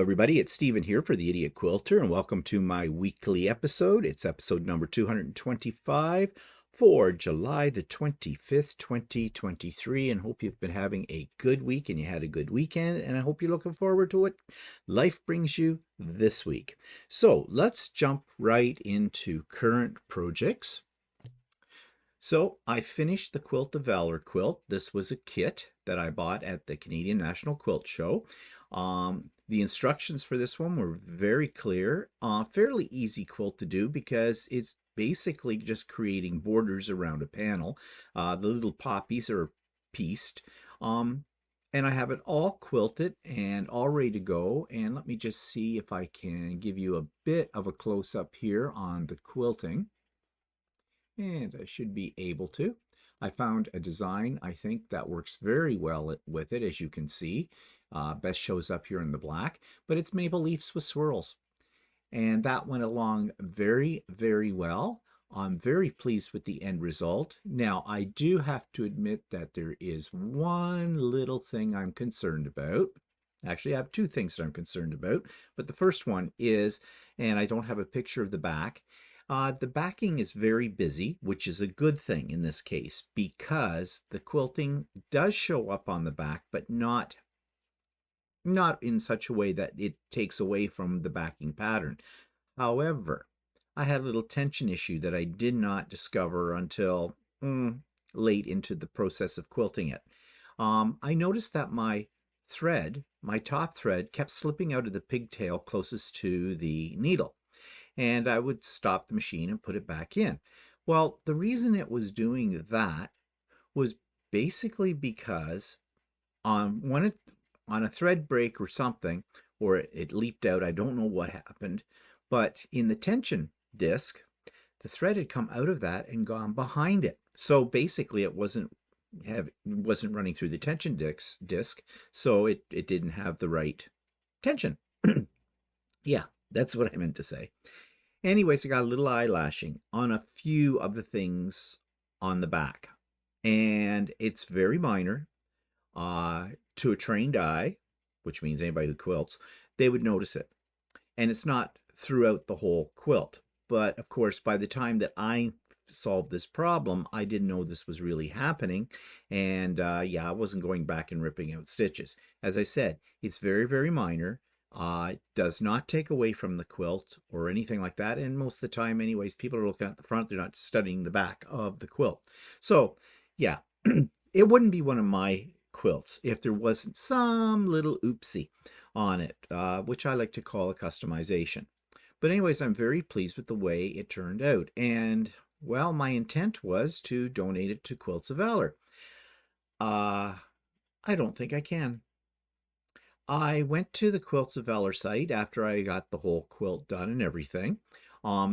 everybody. It's Stephen here for the Idiot Quilter, and welcome to my weekly episode. It's episode number 225 for July the 25th, 2023, and hope you've been having a good week and you had a good weekend, and I hope you're looking forward to what life brings you this week. So let's jump right into current projects. So I finished the Quilt of Valour quilt. This was a kit that I bought at the Canadian National Quilt Show. The instructions for this one were very clear, fairly easy quilt to do because it's basically just creating borders around a panel. The little poppies are pieced, and I have it all quilted and all ready to go. And let me just see if I can give you a bit of a close-up here on the quilting. And I should be able to. I found a design, I think, that works very well with it, as you can see. Best shows up here in the black, but it's maple leaves with swirls. And that went along very, very well. I'm very pleased with the end result. Now, I do have to admit that there is one little thing I'm concerned about. Actually, I have two things that I'm concerned about, but the first one is, and I don't have a picture of the back, the backing is very busy, which is a good thing in this case because the quilting does show up on the back, but not in such a way that it takes away from the backing pattern. However, I had a little tension issue that I did not discover until late into the process of quilting it. I noticed that my top thread, kept slipping out of the pigtail closest to the needle. And I would stop the machine and put it back in. Well, the reason it was doing that was basically because on a thread break or something, or it leaped out, I don't know what happened, but in the tension disc, the thread had come out of that and gone behind it. So basically it wasn't running through the tension disc, so it didn't have the right tension. Yeah, that's what I meant to say. Anyways, I got a little eyelashing on a few of the things on the back, and it's very minor. To a trained eye, which means anybody who quilts, they would notice it. And it's not throughout the whole quilt. But of course, by the time that I solved this problem, I didn't know this was really happening. And yeah, I wasn't going back and ripping out stitches. As I said, it's very, very minor. It does not take away from the quilt or anything like that. And most of the time, anyways, people are looking at the front. They're not studying the back of the quilt. So yeah, it wouldn't be one of my quilts if there wasn't some little oopsie on it, which I like to call a customization. But anyways, I'm very pleased with the way it turned out. And well, my intent was to donate it to Quilts of Valour. I don't think I can. I went to the Quilts of Valour site after I got the whole quilt done and everything.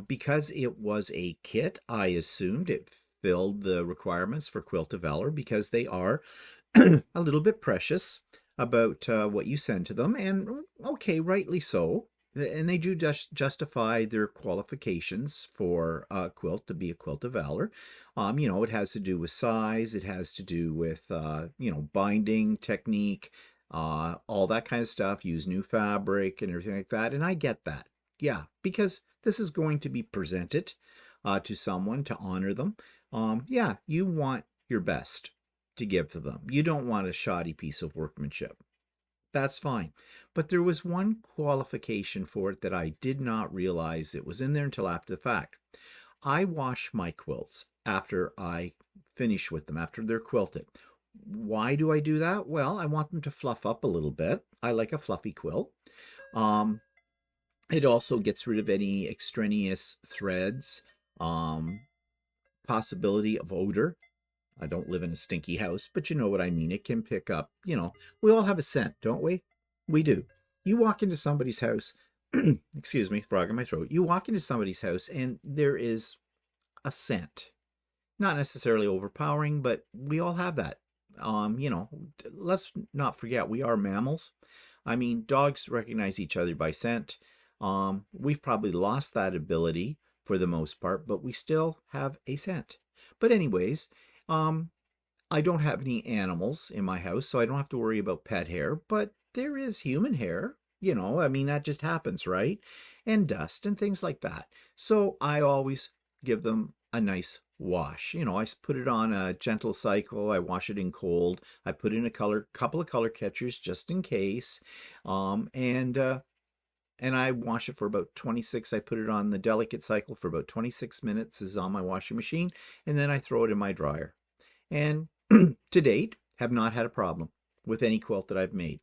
Because it was a kit, I assumed it filled the requirements for Quilt of Valour because they are a little bit precious about what you send to them, and okay, rightly so. And they do just justify their qualifications for a quilt to be a Quilt of Valour. It has to do with size, it has to do with binding technique, all that kind of stuff, use new fabric and everything like that. And I get that. Yeah, because this is going to be presented to someone to honor them. Yeah, you want your best to give to them. You don't want a shoddy piece of workmanship. That's fine. But there was one qualification for it that I did not realize it was in there until after the fact. I wash my quilts after I finish with them, after they're quilted. Why do I do that? Well, I want them to fluff up a little bit. I like a fluffy quilt. It also gets rid of any extraneous threads, possibility of odor. I don't live in a stinky house, but you know what I mean. It can pick up, we all have a scent, don't we? We do. You walk into somebody's house, excuse me, frog in my throat. You walk into somebody's house and there is a scent. Not necessarily overpowering, but we all have that. Let's not forget we are mammals. I mean, dogs recognize each other by scent. We've probably lost that ability for the most part, but we still have a scent. But anyways, I don't have any animals in my house, so I don't have to worry about pet hair, but there is human hair. You know, I mean, that just happens, right? And dust and things like that. So I always give them a nice wash. You know, I put it on a gentle cycle. I wash it in cold. I put in a couple of color catchers just in case. Um, and uh, and I wash it for about 26. I put it on the delicate cycle for about 26 minutes is on my washing machine, and then I throw it in my dryer. And to date, have not had a problem with any quilt that I've made.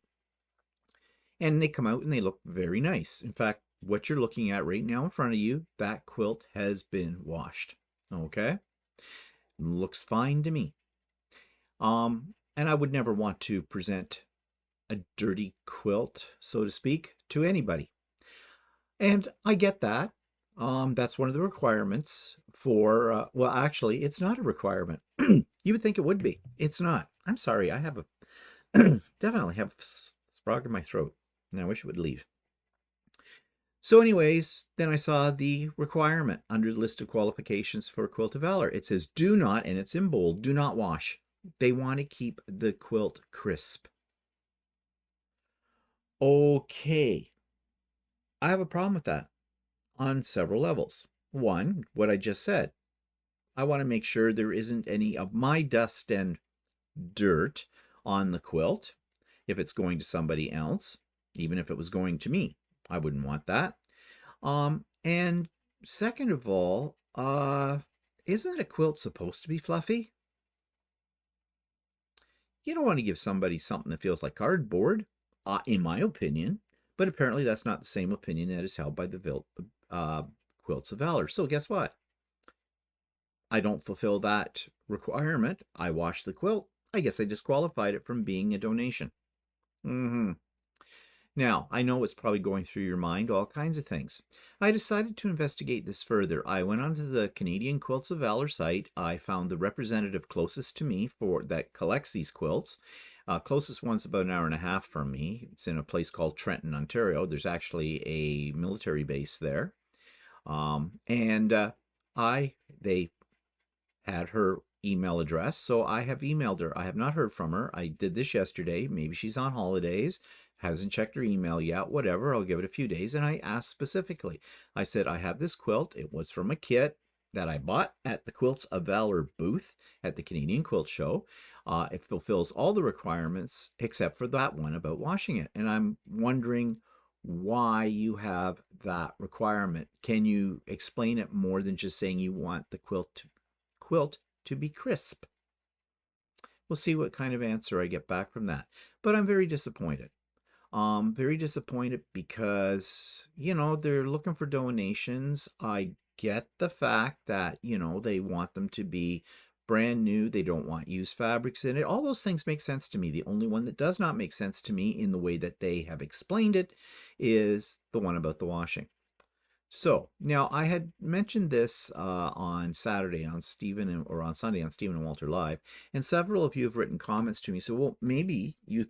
And they come out and they look very nice. In fact, what you're looking at right now in front of you, that quilt has been washed. Okay? Looks fine to me. And I would never want to present a dirty quilt, so to speak, to anybody. And I get that. That's one of the requirements for, well, actually, it's not a requirement. You would think it would be. It's not. I'm sorry. I have definitely have a frog in my throat, and I wish it would leave. So anyways, then I saw the requirement under the list of qualifications for Quilt of Valor. It says, do not, and it's in bold, do not wash. They want to keep the quilt crisp. Okay. I have a problem with that on several levels. One, what I just said. I want to make sure there isn't any of my dust and dirt on the quilt if it's going to somebody else, even if it was going to me. I wouldn't want that. And second of all, isn't a quilt supposed to be fluffy? You don't want to give somebody something that feels like cardboard, in my opinion. But apparently that's not the same opinion that is held by the Quilts of Valor. So guess what? I don't fulfill that requirement. I wash the quilt. I guess I disqualified it from being a donation. Now, I know it's probably going through your mind all kinds of things. I decided to investigate this further. I went onto the Canadian Quilts of Valor site. I found the representative closest to me that collects these quilts. Closest one's about an hour and a half from me. It's in a place called Trenton, Ontario. There's actually a military base there. They had her email address, so I have emailed her. I have not heard from her. I did this yesterday. Maybe she's on holidays, hasn't checked her email yet, whatever. I'll give it a few days. And I asked specifically. I said, I have this quilt. It was from a kit that I bought at the Quilts of Valor booth at the Canadian Quilt Show. It fulfills all the requirements except for that one about washing it. And I'm wondering why you have that requirement. Can you explain it more than just saying you want the quilt to be crisp? We'll see what kind of answer I get back from that. But I'm very disappointed. Very disappointed because, you know, they're looking for donations. I get the fact that, you know, they want them to be brand new. They don't want used fabrics in it. All those things make sense to me. The only one that does not make sense to me in the way that they have explained it is the one about the washing. So now I had mentioned this on Saturday on on Sunday on Stephen and Walter Live, and several of you have written comments to me. So, well, maybe you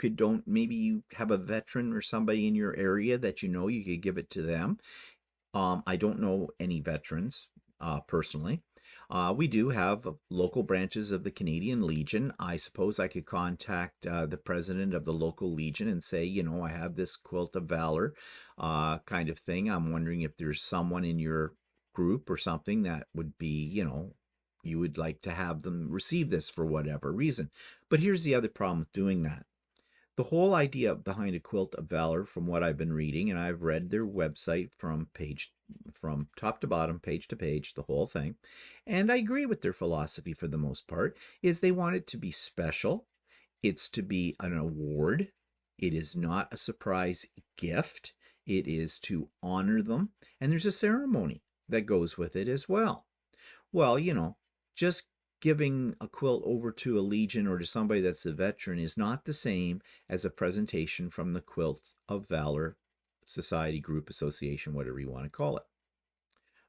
maybe you have a veteran or somebody in your area that you know you could give it to them. I don't know any veterans personally. We do have local branches of the Canadian Legion. I suppose I could contact the president of the local Legion and say, you know, I have this Quilt of Valor kind of thing. I'm wondering if there's someone in your group or something that would be, you know, you would like to have them receive this for whatever reason. But here's the other problem with doing that. The whole idea behind a Quilt of Valor, from what I've been reading, and I've read their website from top to bottom, page to page, the whole thing, and I agree with their philosophy for the most part, is they want it to be special. It's to be an award. It is not a surprise gift. It is to honor them, and there's a ceremony that goes with it as well. Well, you know, just giving a quilt over to a Legion or to somebody that's a veteran is not the same as a presentation from the Quilt of Valor Society, Group, Association, whatever you want to call it,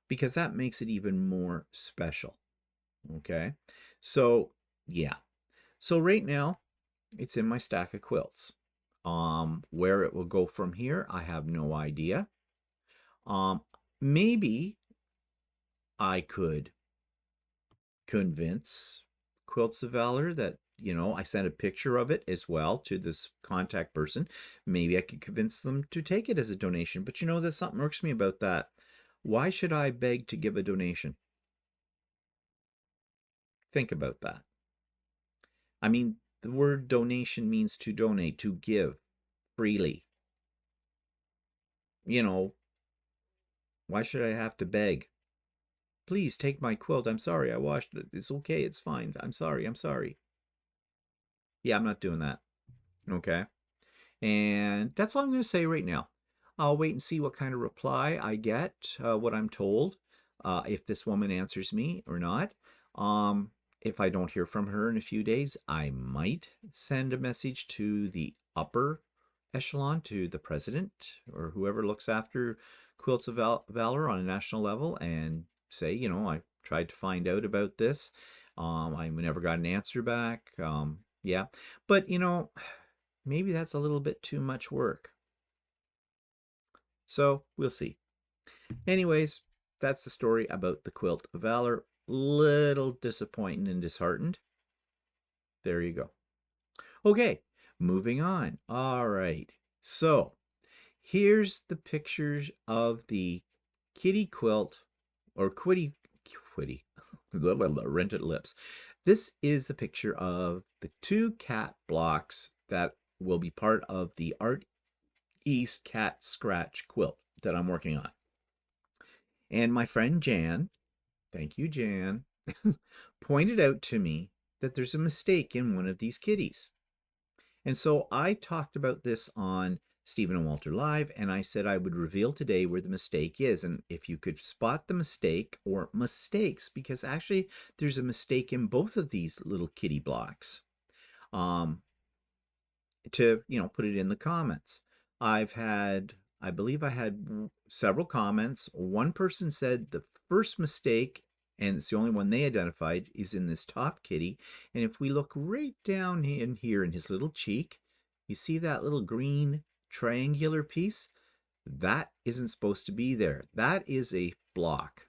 because that makes it even more special. Okay, so yeah, so right now it's in my stack of quilts. Where it will go from here, I have no idea. Maybe I could convince Quilts of Valor that you know, I sent a picture of it as well to this contact person. Maybe I could convince them to take it as a donation. But you know, there's something irks me about that. Why should I beg to give a donation? Think about that. I mean, the word donation means to donate, to give freely. You know, why should I have to beg? Please take my quilt. I'm sorry, I washed it. It's okay, it's fine. I'm sorry, I'm sorry. Yeah, I'm not doing that. Okay. And that's all I'm going to say right now. I'll wait and see what kind of reply I get, what I'm told, if this woman answers me or not. If I don't hear from her in a few days, I might send a message to the upper echelon, to the president or whoever looks after Quilts of Valor on a national level, and say, you know, I tried to find out about this. I never got an answer back. Yeah, but you know, maybe that's a little bit too much work. So we'll see. Anyways, that's the story about the Quilt of Valor. Little disappointing and disheartened. There you go. Okay, moving on. All right. So here's the pictures of the kitty quilt or quitty, rented lips. This is a picture of the 2 cat blocks that will be part of the Art East Cat Scratch quilt that I'm working on. And my friend Jan, thank you, Jan, pointed out to me that there's a mistake in one of these kitties. And so I talked about this on Stephen and Walter Live, and I said I would reveal today where the mistake is. And if you could spot the mistake or mistakes, because actually there's a mistake in both of these little kitty blocks, to, you know, put it in the comments. I believe I had several comments. One person said the first mistake, and it's the only one they identified, is in this top kitty. And if we look right down in here in his little cheek, you see that little green triangular piece? That isn't supposed to be there. That is a block.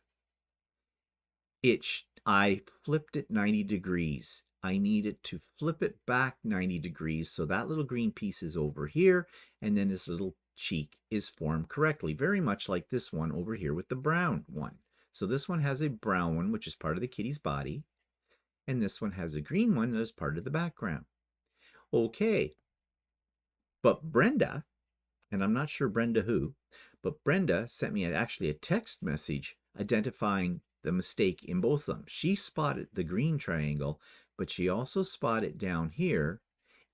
I flipped it 90 degrees. I needed to flip it back 90 degrees so that little green piece is over here, and then this little cheek is formed correctly, very much like this one over here with the brown one. So this one has a brown one, which is part of the kitty's body, and this one has a green one that is part of the background. Okay, but Brenda, and I'm not sure Brenda who, but Brenda sent me actually a text message identifying the mistake in both of them. She spotted the green triangle, but she also spotted down here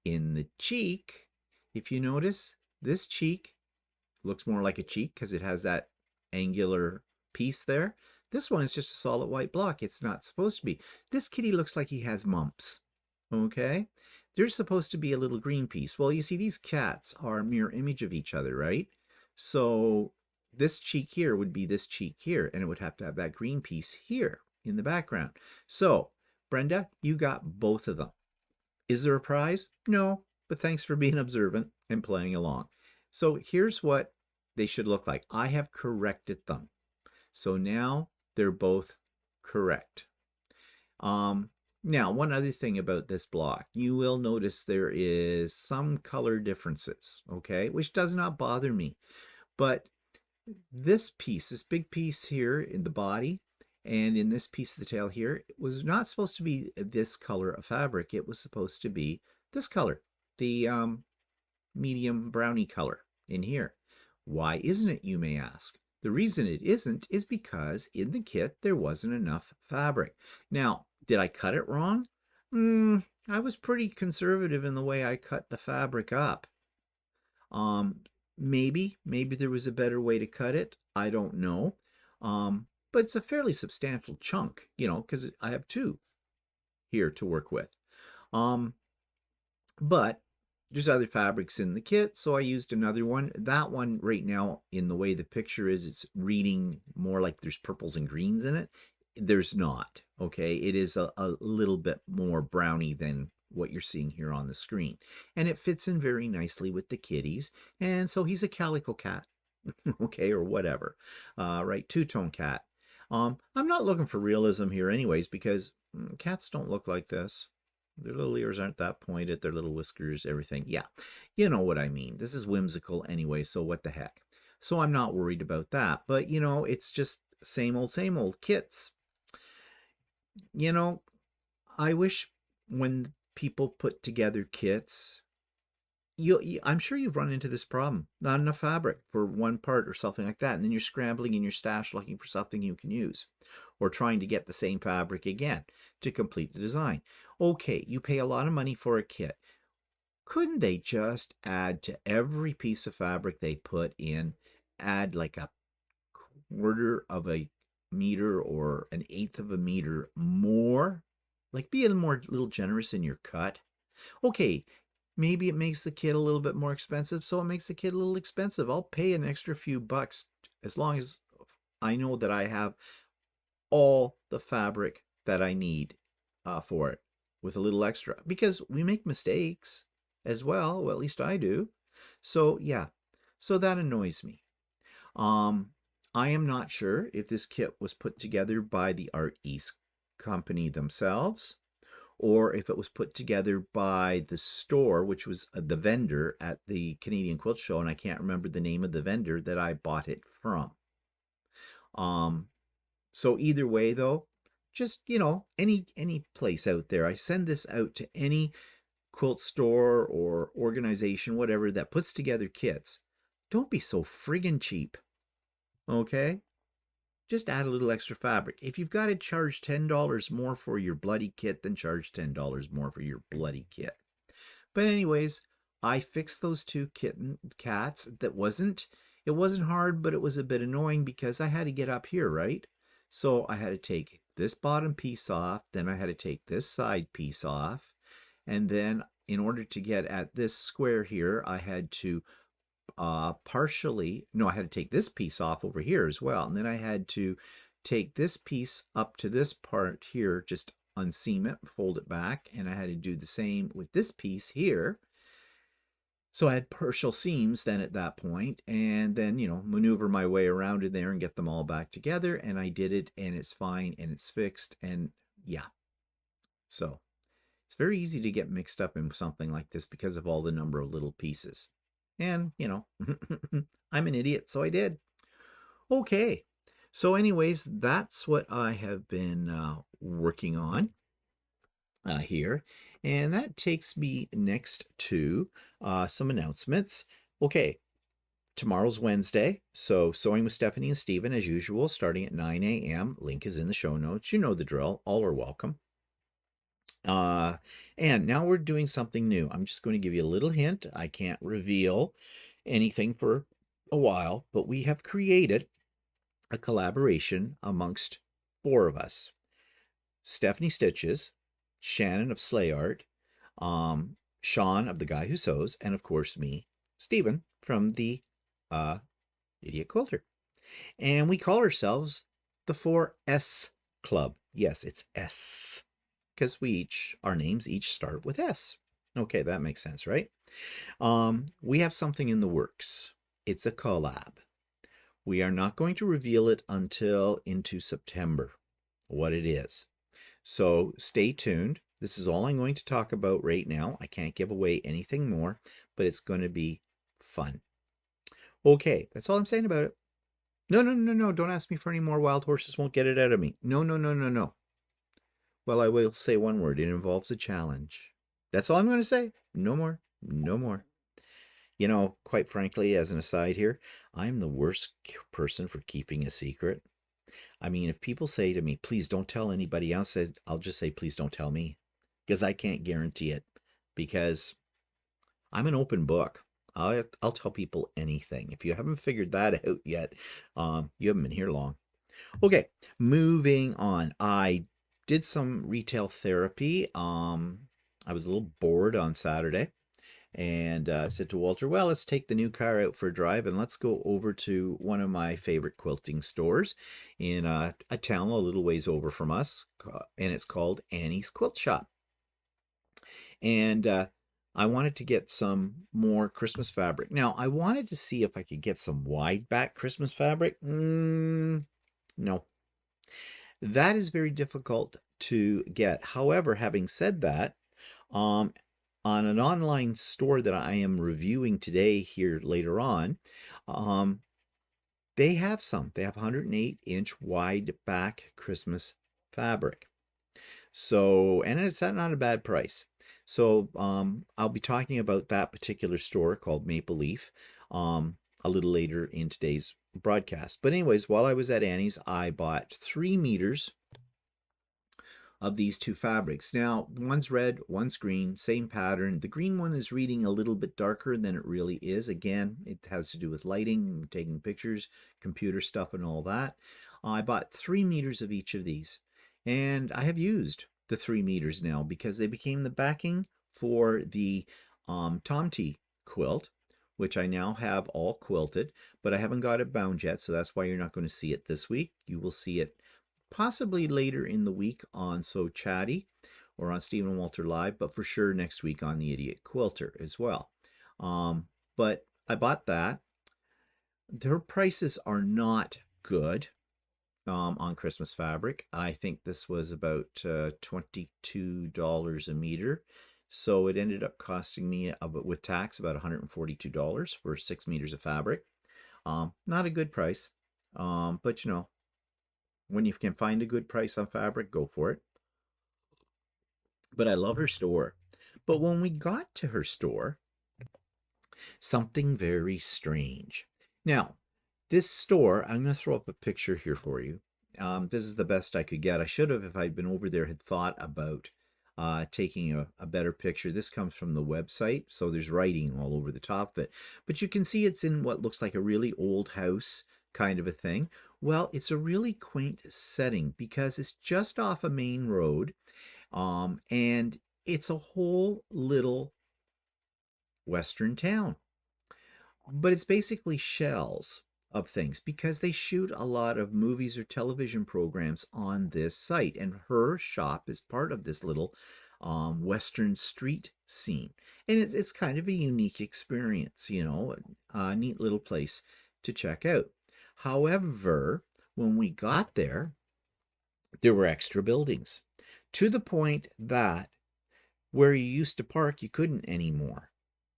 in the cheek. If you notice, this cheek looks more like a cheek because it has that angular piece there. This one is just a solid white block. It's not supposed to be. This kitty looks like he has mumps. Okay? There's supposed to be a little green piece. Well, you see, these cats are a mirror image of each other, right? So this cheek here would be this cheek here, and it would have to have that green piece here in the background. So, Brenda, you got both of them. Is there a prize? No, but thanks for being observant and playing along. So here's what they should look like. I have corrected them. So now they're both correct. Now, one other thing about this block, you will notice there is some color differences, okay, which does not bother me. But this piece, this big piece here in the body, and in this piece of the tail here, it was not supposed to be this color of fabric. It was supposed to be this color, the medium browny color in here. Why isn't it, you may ask? The reason it isn't is because in the kit there wasn't enough fabric. Now, did I cut it wrong? I was pretty conservative in the way I cut the fabric up. Maybe there was a better way to cut it. I don't know. But it's a fairly substantial chunk, you know, because I have 2 here to work with. But there's other fabrics in the kit, so I used another one. That one right now, in the way the picture is, it's reading more like there's purples and greens in it. There's not, okay? It is a little bit more browny than what you're seeing here on the screen. And it fits in very nicely with the kitties. And so he's a calico cat, okay, or whatever. Right, 2-tone cat. I'm not looking for realism here anyways, because cats don't look like this. Their little ears aren't that pointed, their little whiskers, everything. Yeah, you know what I mean. This is whimsical anyway, so what the heck. So I'm not worried about that. But, it's just same old kits. You know, I wish when people put together kits, I'm sure you've run into this problem. Not enough fabric for one part or something like that. And then you're scrambling in your stash looking for something you can use, or trying to get the same fabric again to complete the design. Okay, you pay a lot of money for a kit. Couldn't they just add to every piece of fabric they put in, add like a quarter of a meter or an eighth of a meter more? Like, be a little generous in your cut. Okay, maybe it makes the kit a little bit more expensive, so it makes the kit a little expensive. I'll pay an extra few bucks as long as I know that I have all the fabric that I need for it with a little extra, because we make mistakes as well. Well, at least I do. So yeah, so that annoys me. I am not sure if this kit was put together by the Art East company themselves, or if it was put together by the store, which was the vendor at the Canadian Quilt Show, and I can't remember the name of the vendor that I bought it from. So either way, though, just, any place out there, I send this out to any quilt store or organization, whatever, that puts together kits. Don't be so friggin' cheap, okay? Just add a little extra fabric. If you've got to charge $10 more for your bloody kit, then charge $10 more for your bloody kit. But anyways, I fixed those two cats. It wasn't hard, but it was a bit annoying because I had to get up here, right? So I had to take this bottom piece off, then I had to take this side piece off, and then in order to get at this square here, I had to I had to take this piece off over here as well, and then I had to take this piece up to this part here, just unseam it, fold it back, and I had to do the same with this piece here. So I had partial seams then at that point, and then, maneuver my way around in there and get them all back together, and I did it, and it's fine, and it's fixed, and yeah. So it's very easy to get mixed up in something like this because of all the number of little pieces. And, I'm an idiot, so I did. Okay. So anyways, that's what I have been working on here. And that takes me next to some announcements. Okay. Tomorrow's Wednesday, so Sewing with Stephanie and Stephen, as usual, starting at 9 a.m. Link is in the show notes. You know the drill. All are welcome. And now we're doing something new. I'm just going to give you a little hint. I can't reveal anything for a while, but we have created a collaboration amongst 4 of us. Stephanie Stitches, Shannon of Slay Art, Sean of The Guy Who Sews, and of course me, Stephen, from the Idiot Quilter. And we call ourselves the 4S Club. Yes, it's S. Because our names each start with S. Okay, that makes sense, right? We have something in the works. It's a collab. We are not going to reveal it until into September, what it is. So stay tuned. This is all I'm going to talk about right now. I can't give away anything more, but it's going to be fun. Okay, that's all I'm saying about it. No. Don't ask me for any more. Wild horses won't get it out of me. No. Well, I will say one word. It involves a challenge. That's all I'm going to say. No more. Quite frankly, as an aside here, I'm the worst person for keeping a secret. I mean, if people say to me, please don't tell anybody else, I'll just say, please don't tell me. Because I can't guarantee it. Because I'm an open book. I'll tell people anything. If you haven't figured that out yet, you haven't been here long. Okay, moving on. I did some retail therapy. I was a little bored on Saturday, and I said to Walter, well, let's take the new car out for a drive and let's go over to one of my favorite quilting stores in a town a little ways over from us, and it's called Annie's Quilt Shop. And I wanted to get some more Christmas fabric. Now, I wanted to see if I could get some wide back Christmas fabric. No. That is very difficult to get. However, having said that, Um, on an online store that I am reviewing today here later on, um, they have some. They have 108-inch wide back Christmas fabric. So, and it's not a bad price. So, I'll be talking about that particular store called Maple Leaf a little later in today's broadcast. But anyways, while I was at Annie's, I bought 3 meters of these two fabrics. Now, one's red, one's green, same pattern. The green one is reading a little bit darker than it really is. Again, it has to do with lighting, taking pictures, computer stuff, and all that. I bought 3 meters of each of these, and I have used the 3 meters now because they became the backing for the Tomty quilt, which I now have all quilted, but I haven't got it bound yet, so that's why you're not going to see it this week. You will see it possibly later in the week on So Chatty or on Stephen Walter Live, but for sure next week on the Idiot Quilter as well. But I bought that. Their prices are not good on Christmas fabric. I think this was about $22 a meter. So it ended up costing me, with tax, about $142 for 6 meters of fabric. Not a good price, but you know, when you can find a good price on fabric, go for it. But I love her store. But when we got to her store, something very strange. Now, this store, I'm going to throw up a picture here for you. This is the best I could get. I should have, if I'd been over there, had thought about taking a better picture. This comes from the website, so there's writing all over the top of it. But you can see it's in what looks like a really old house kind of a thing. Well, it's a really quaint setting because it's just off a main road, and it's a whole little western town. But it's basically shells of things because they shoot a lot of movies or television programs on this site, and her shop is part of this little western street scene, and it's kind of a unique experience, you know, a neat little place to check out. However, when we got there, there were extra buildings to the point that where you used to park, you couldn't anymore.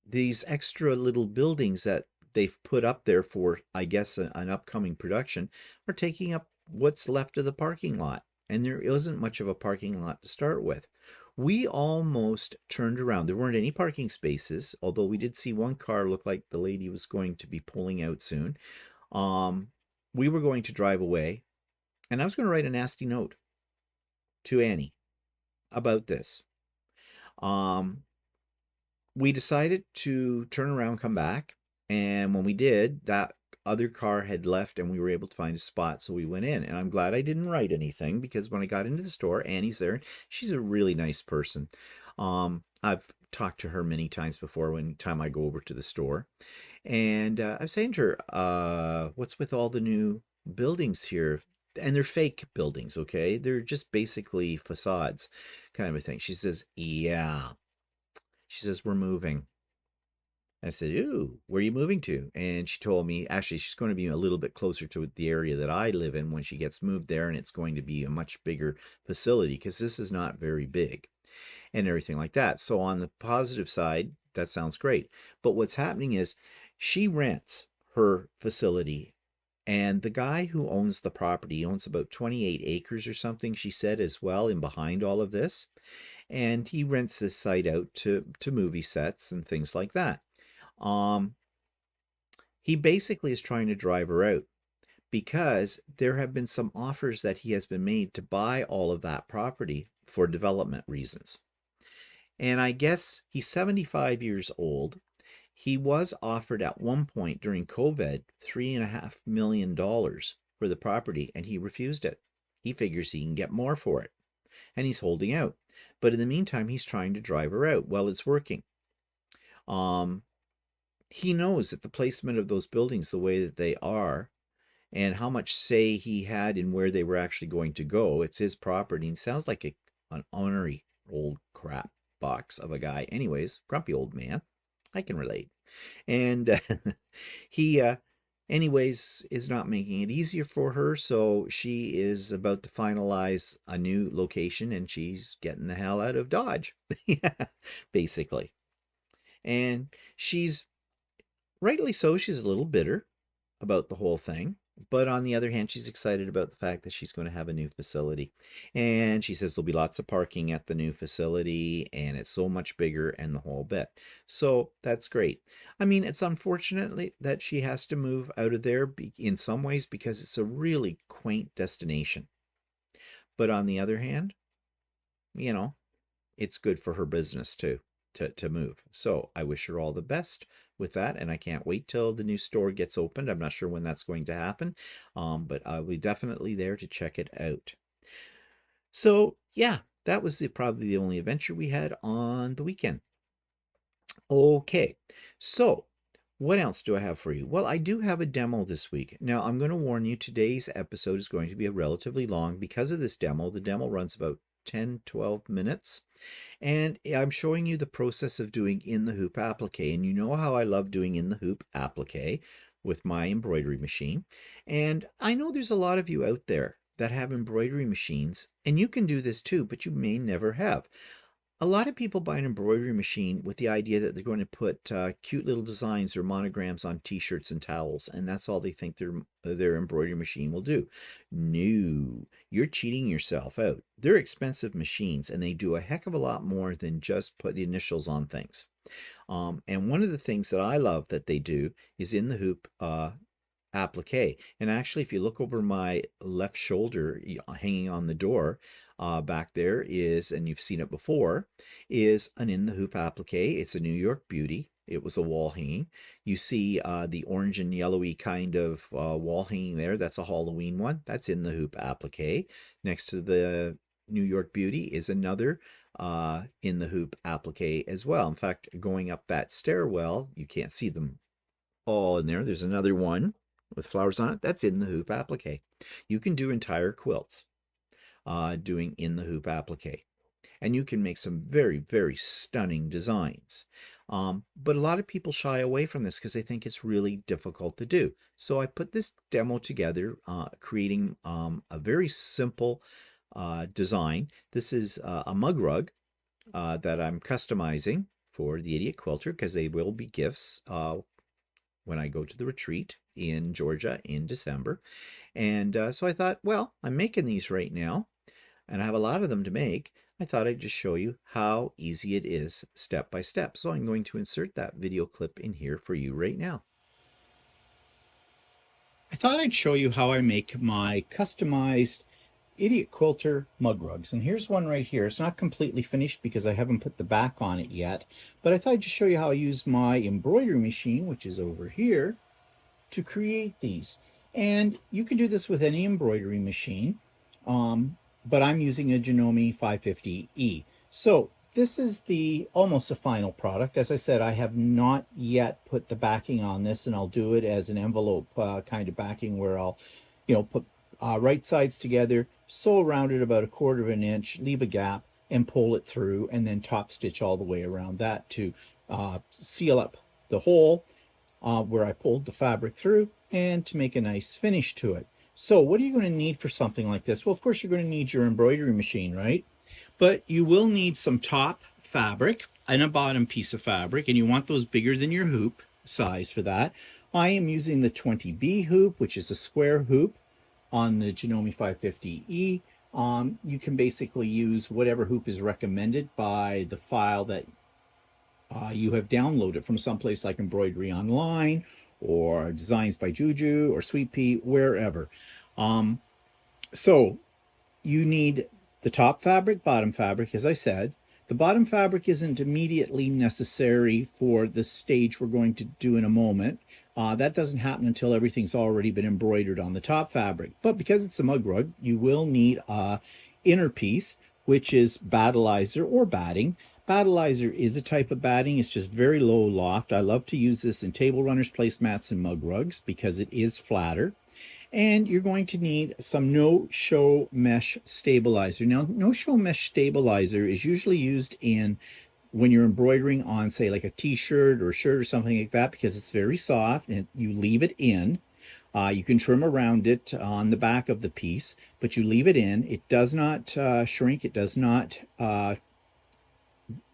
These extra little buildings that they've put up there for, I guess, an upcoming production are taking up what's left of the parking lot. And there isn't much of a parking lot to start with. We almost turned around. There weren't any parking spaces, although we did see one car look like the lady was going to be pulling out soon. We were going to drive away, and I was going to write a nasty note to Annie about this. We decided to turn around, come back, and when we did, that other car had left and we were able to find a spot, so we went in. And I'm glad I didn't write anything because when I got into the store, Annie's there. She's a really nice person. I've talked to her many times before time I go over to the store. And I was saying to her, what's with all the new buildings here? And they're fake buildings, okay? They're just basically facades kind of a thing. She says, yeah. She says, we're moving. I said, ooh, where are you moving to? And she told me, actually, she's going to be a little bit closer to the area that I live in when she gets moved there, and it's going to be a much bigger facility because this is not very big and everything like that. So on the positive side, that sounds great. But what's happening is she rents her facility, and the guy who owns the property owns about 28 acres or something, she said, as well, in behind all of this. And he rents this site out to movie sets and things like that. He basically is trying to drive her out because there have been some offers that he has been made to buy all of that property for development reasons. And I guess he's 75 years old. He was offered at one point during COVID $3.5 million for the property, and he refused it. He figures he can get more for it, and he's holding out. But in the meantime, he's trying to drive her out. Well, it's working. He knows that the placement of those buildings, the way that they are, and how much say he had in where they were actually going to go. It's his property. He sounds like an ornery old crap box of a guy. Anyways, grumpy old man. I can relate. And he anyways, is not making it easier for her. So she is about to finalize a new location and she's getting the hell out of Dodge, yeah, basically. And she's rightly so, she's a little bitter about the whole thing. But on the other hand, she's excited about the fact that she's going to have a new facility. And she says there'll be lots of parking at the new facility and it's so much bigger and the whole bit. So that's great. I mean, it's unfortunately that she has to move out of there in some ways because it's a really quaint destination. But on the other hand, you know, it's good for her business too to move. So I wish her all the best with that, and I can't wait till the new store gets opened. I'm not sure when that's going to happen, but I'll be definitely there to check it out. So yeah, that was probably the only adventure we had on the weekend. Okay, so what else do I have for you? Well, I do have a demo this week. Now, I'm going to warn you, today's episode is going to be relatively long because of this demo. The demo runs about 10-12 minutes. And I'm showing you the process of doing in the hoop applique. And you know how I love doing in the hoop applique with my embroidery machine. And I know there's a lot of you out there that have embroidery machines, and you can do this too, but you may never have. A lot of people buy an embroidery machine with the idea that they're going to put cute little designs or monograms on t-shirts and towels, and that's all they think their embroidery machine will do. No, you're cheating yourself out. They're expensive machines, and they do a heck of a lot more than just put initials on things. And one of the things that I love that they do is in the hoop applique. And actually, if you look over my left shoulder hanging on the door, back there is, and you've seen it before, is an in the hoop applique. It's a New York beauty. It was a wall hanging. You see the orange and yellowy kind of wall hanging there. That's a Halloween one. That's in the hoop applique. Next to the New York beauty is another in the hoop applique as well. In fact, going up that stairwell, you can't see them all in there. There's another one with flowers on it. That's in the hoop applique. You can do entire quilts doing in the hoop applique. And you can make some very, very stunning designs. But a lot of people shy away from this because they think it's really difficult to do. So I put this demo together, creating a very simple design. This is a mug rug that I'm customizing for the Idiot Quilter because they will be gifts when I go to the retreat in Georgia in December. And so I thought, well, I'm making these right now, and I have a lot of them to make. I thought I'd just show you how easy it is step by step. So I'm going to insert that video clip in here for you right now. I thought I'd show you how I make my customized Idiot Quilter mug rugs. And here's one right here. It's not completely finished because I haven't put the back on it yet. But I thought I'd just show you how I use my embroidery machine, which is over here, to create these. And you can do this with any embroidery machine, but I'm using a Janome 550E. So this is the almost a final product. As I said, I have not yet put the backing on this, and I'll do it as an envelope kind of backing where I'll, put right sides together, sew around it about 1/4 of an inch, leave a gap, and pull it through, and then top stitch all the way around that to seal up the hole where I pulled the fabric through and to make a nice finish to it. So what are you going to need for something like this? Well, of course, you're going to need your embroidery machine, right? But you will need some top fabric and a bottom piece of fabric, and you want those bigger than your hoop size for that. I am using the 20B hoop, which is a square hoop on the Janome 550E. You can basically use whatever hoop is recommended by the file that you have downloaded from someplace like Embroidery Online or Designs by Juju or Sweet Pea, wherever. So you need the top fabric, bottom fabric, as I said. The bottom fabric isn't immediately necessary for the stage we're going to do in a moment. That doesn't happen until everything's already been embroidered on the top fabric. But because it's a mug rug, you will need a inner piece, which is battleizer or batting. Battleizer is a type of batting. It's just very low loft. I love to use this in table runners, placemats, and mug rugs because it is flatter. And you're going to need some no-show mesh stabilizer. Now, no-show mesh stabilizer is usually used in when you're embroidering on, say, like a t-shirt or a shirt or something like that, because it's very soft and you leave it in. You can trim around it on the back of the piece, but you leave it in. It does not shrink. It does not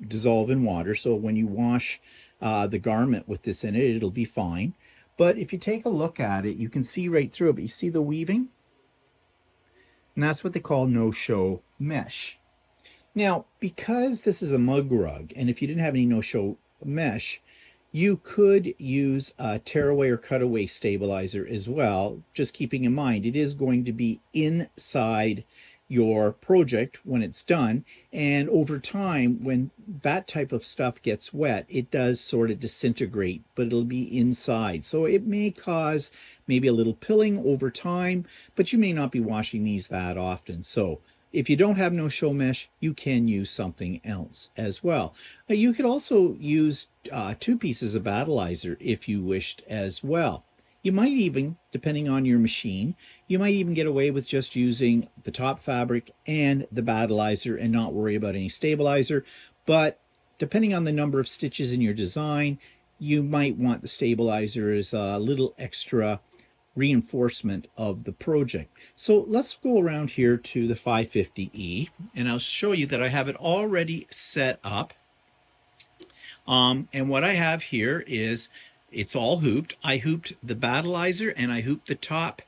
dissolve in water. So when you wash the garment with this in it, it'll be fine. But if you take a look at it, you can see right through it. But you see the weaving? And that's what they call no-show mesh. Now, because this is a mug rug, and if you didn't have any no-show mesh, you could use a tearaway or cutaway stabilizer as well, just keeping in mind it is going to be inside your project when it's done, and over time when that type of stuff gets wet, it does sort of disintegrate, but it'll be inside, so it may cause maybe a little pilling over time, but you may not be washing these that often. So if you don't have no-show mesh, you can use something else as well. You could also use 2 pieces of battleizer if you wished as well. You might even, depending on your machine, you might even get away with just using the top fabric and the battleizer and not worry about any stabilizer. But depending on the number of stitches in your design, you might want the stabilizer as a little extra reinforcement of the project. So let's go around here to the 550E, and I'll show you that I have it already set up. And what I have here is it's all hooped. I hooped the battleizer and I hooped the top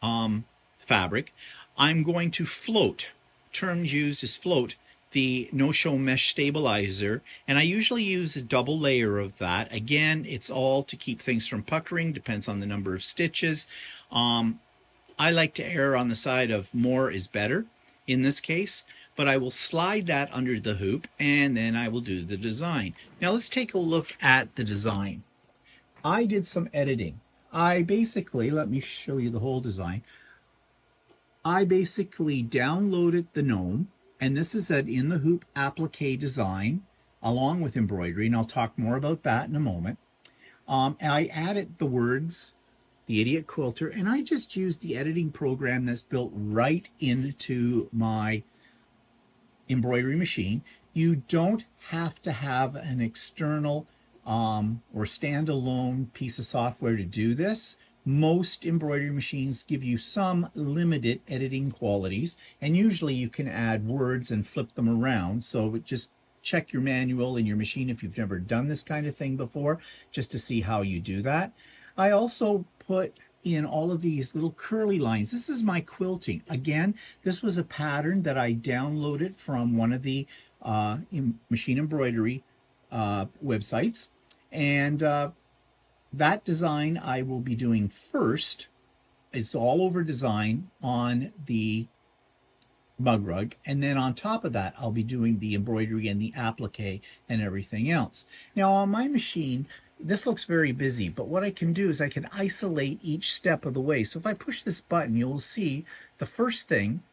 fabric. I'm going to float, term used is float, the no-show mesh stabilizer, and I usually use a double layer of that. Again, it's all to keep things from puckering, depends on the number of stitches. I like to err on the side of more is better in this case, but I will slide that under the hoop and then I will do the design. Now let's take a look at the design. I did some editing. I basically, let me show you the whole design. I basically downloaded the gnome, and this is an in the hoop applique design along with embroidery, and I'll talk more about that in a moment. I added the words, the Idiot Quilter, and I just used the editing program that's built right into my embroidery machine. You don't have to have an external or standalone piece of software to do this. Most embroidery machines give you some limited editing qualities, and usually you can add words and flip them around. So just check your manual in your machine if you've never done this kind of thing before, just to see how you do that. I also put in all of these little curly lines. This is my quilting. Again, this was a pattern that I downloaded from one of the machine embroidery websites, and that design I will be doing first. It's all over design on the mug rug, and then on top of that I'll be doing the embroidery and the applique and everything else. Now on my machine this looks very busy, but what I can do is I can isolate each step of the way. So if I push this button, you'll see the first thing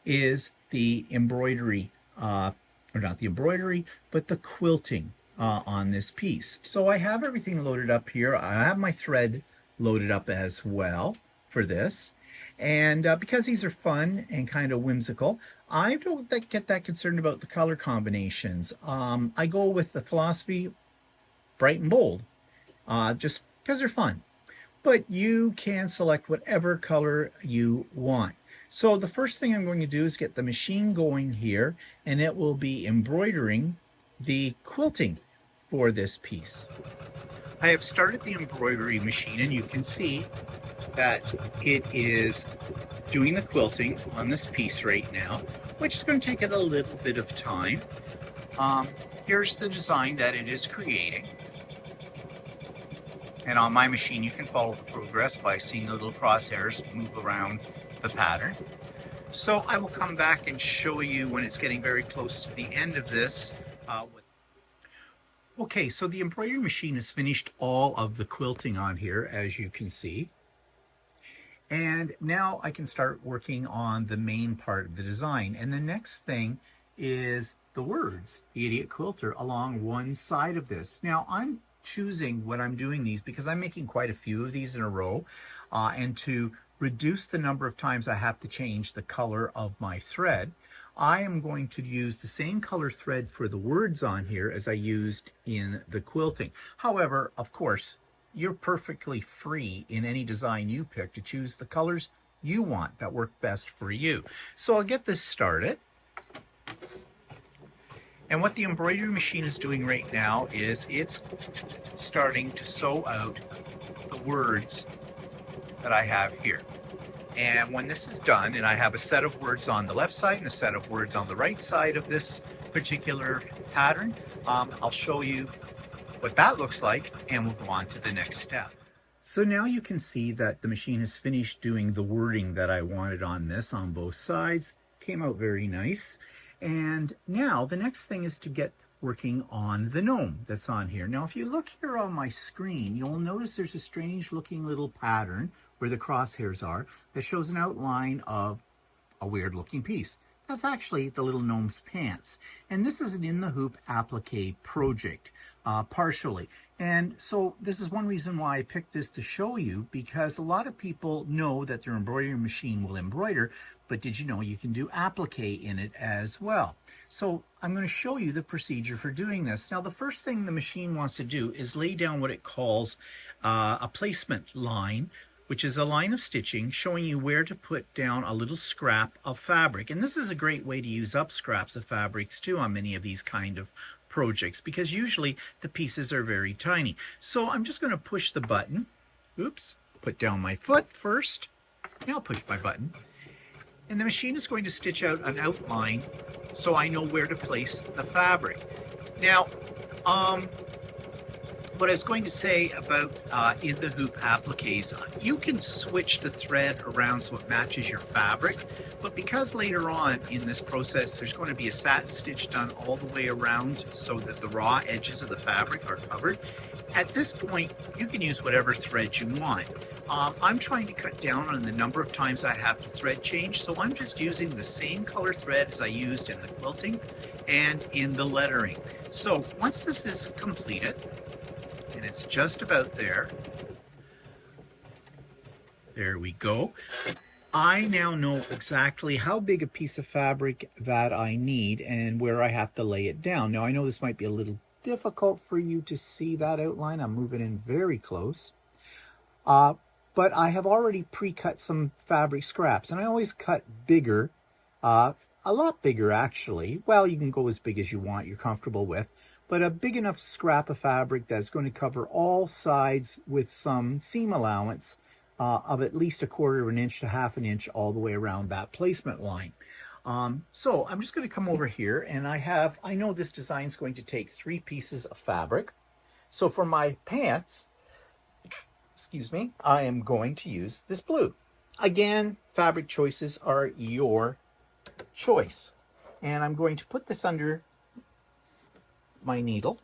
is the embroidery, or not the embroidery, but the quilting on this piece. So I have everything loaded up here. I have my thread loaded up as well for this. And because these are fun and kind of whimsical, I don't get that concerned about the color combinations. I go with the philosophy bright and bold, just because they're fun. But you can select whatever color you want. So the first thing I'm going to do is get the machine going here, and it will be embroidering the quilting for this piece. I have started the embroidery machine, and you can see that it is doing the quilting on this piece right now, which is going to take it a little bit of time. Here's the design that it is creating. And on my machine, you can follow the progress by seeing the little crosshairs move around the pattern. So I will come back and show you when it's getting very close to the end of this. Okay, so the embroidery machine has finished all of the quilting on here, as you can see. And now I can start working on the main part of the design. And the next thing is the words, the Idiot Quilter, along one side of this. Now I'm choosing when I'm doing these because I'm making quite a few of these in a row, and to reduce the number of times I have to change the color of my thread, I am going to use the same color thread for the words on here as I used in the quilting. However, of course, you're perfectly free in any design you pick to choose the colors you want that work best for you. So I'll get this started. And what the embroidery machine is doing right now is it's starting to sew out the words that I have here. And when this is done, and I have a set of words on the left side and a set of words on the right side of this particular pattern, I'll show you what that looks like, and we'll go on to the next step. So now you can see that the machine has finished doing the wording that I wanted on this on both sides. Came out very nice. And now the next thing is to get working on the gnome that's on here. Now if you look here on my screen, you'll notice there's a strange looking little pattern where the crosshairs are that shows an outline of a weird looking piece. That's actually the little gnome's pants. And this is an in the hoop applique project, partially. And so this is one reason why I picked this to show you, because a lot of people know that their embroidery machine will embroider, but did you know you can do applique in it as well? So I'm going to show you the procedure for doing this. Now the first thing the machine wants to do is lay down what it calls a placement line, which is a line of stitching showing you where to put down a little scrap of fabric. And this is a great way to use up scraps of fabrics too on many of these kind of projects, because usually the pieces are very tiny. So I'm just going to push the button. Oops, put down my foot first. Now I'll push my button. And the machine is going to stitch out an outline so I know where to place the fabric. Now, what I was going to say about in the hoop appliques, you can switch the thread around so it matches your fabric, but because later on in this process there's going to be a satin stitch done all the way around so that the raw edges of the fabric are covered, at this point you can use whatever thread you want. I'm trying to cut down on the number of times I have to thread change, so I'm just using the same color thread as I used in the quilting and in the lettering. So once this is completed, and it's just about there. There we go. I now know exactly how big a piece of fabric that I need and where I have to lay it down. Now I know this might be a little difficult for you to see that outline. I'm moving in very close. But I have already pre-cut some fabric scraps, and I always cut bigger, a lot bigger actually. Well, you can go as big as you want, you're comfortable with. But a big enough scrap of fabric that's going to cover all sides with some seam allowance of at least 1/4 of an inch to 1/2 an inch all the way around that placement line. So I'm just going to come over here, and I know this design is going to take 3 pieces of fabric. So for my pants, excuse me, I am going to use this blue. Again, fabric choices are your choice. And I'm going to put this under my needle,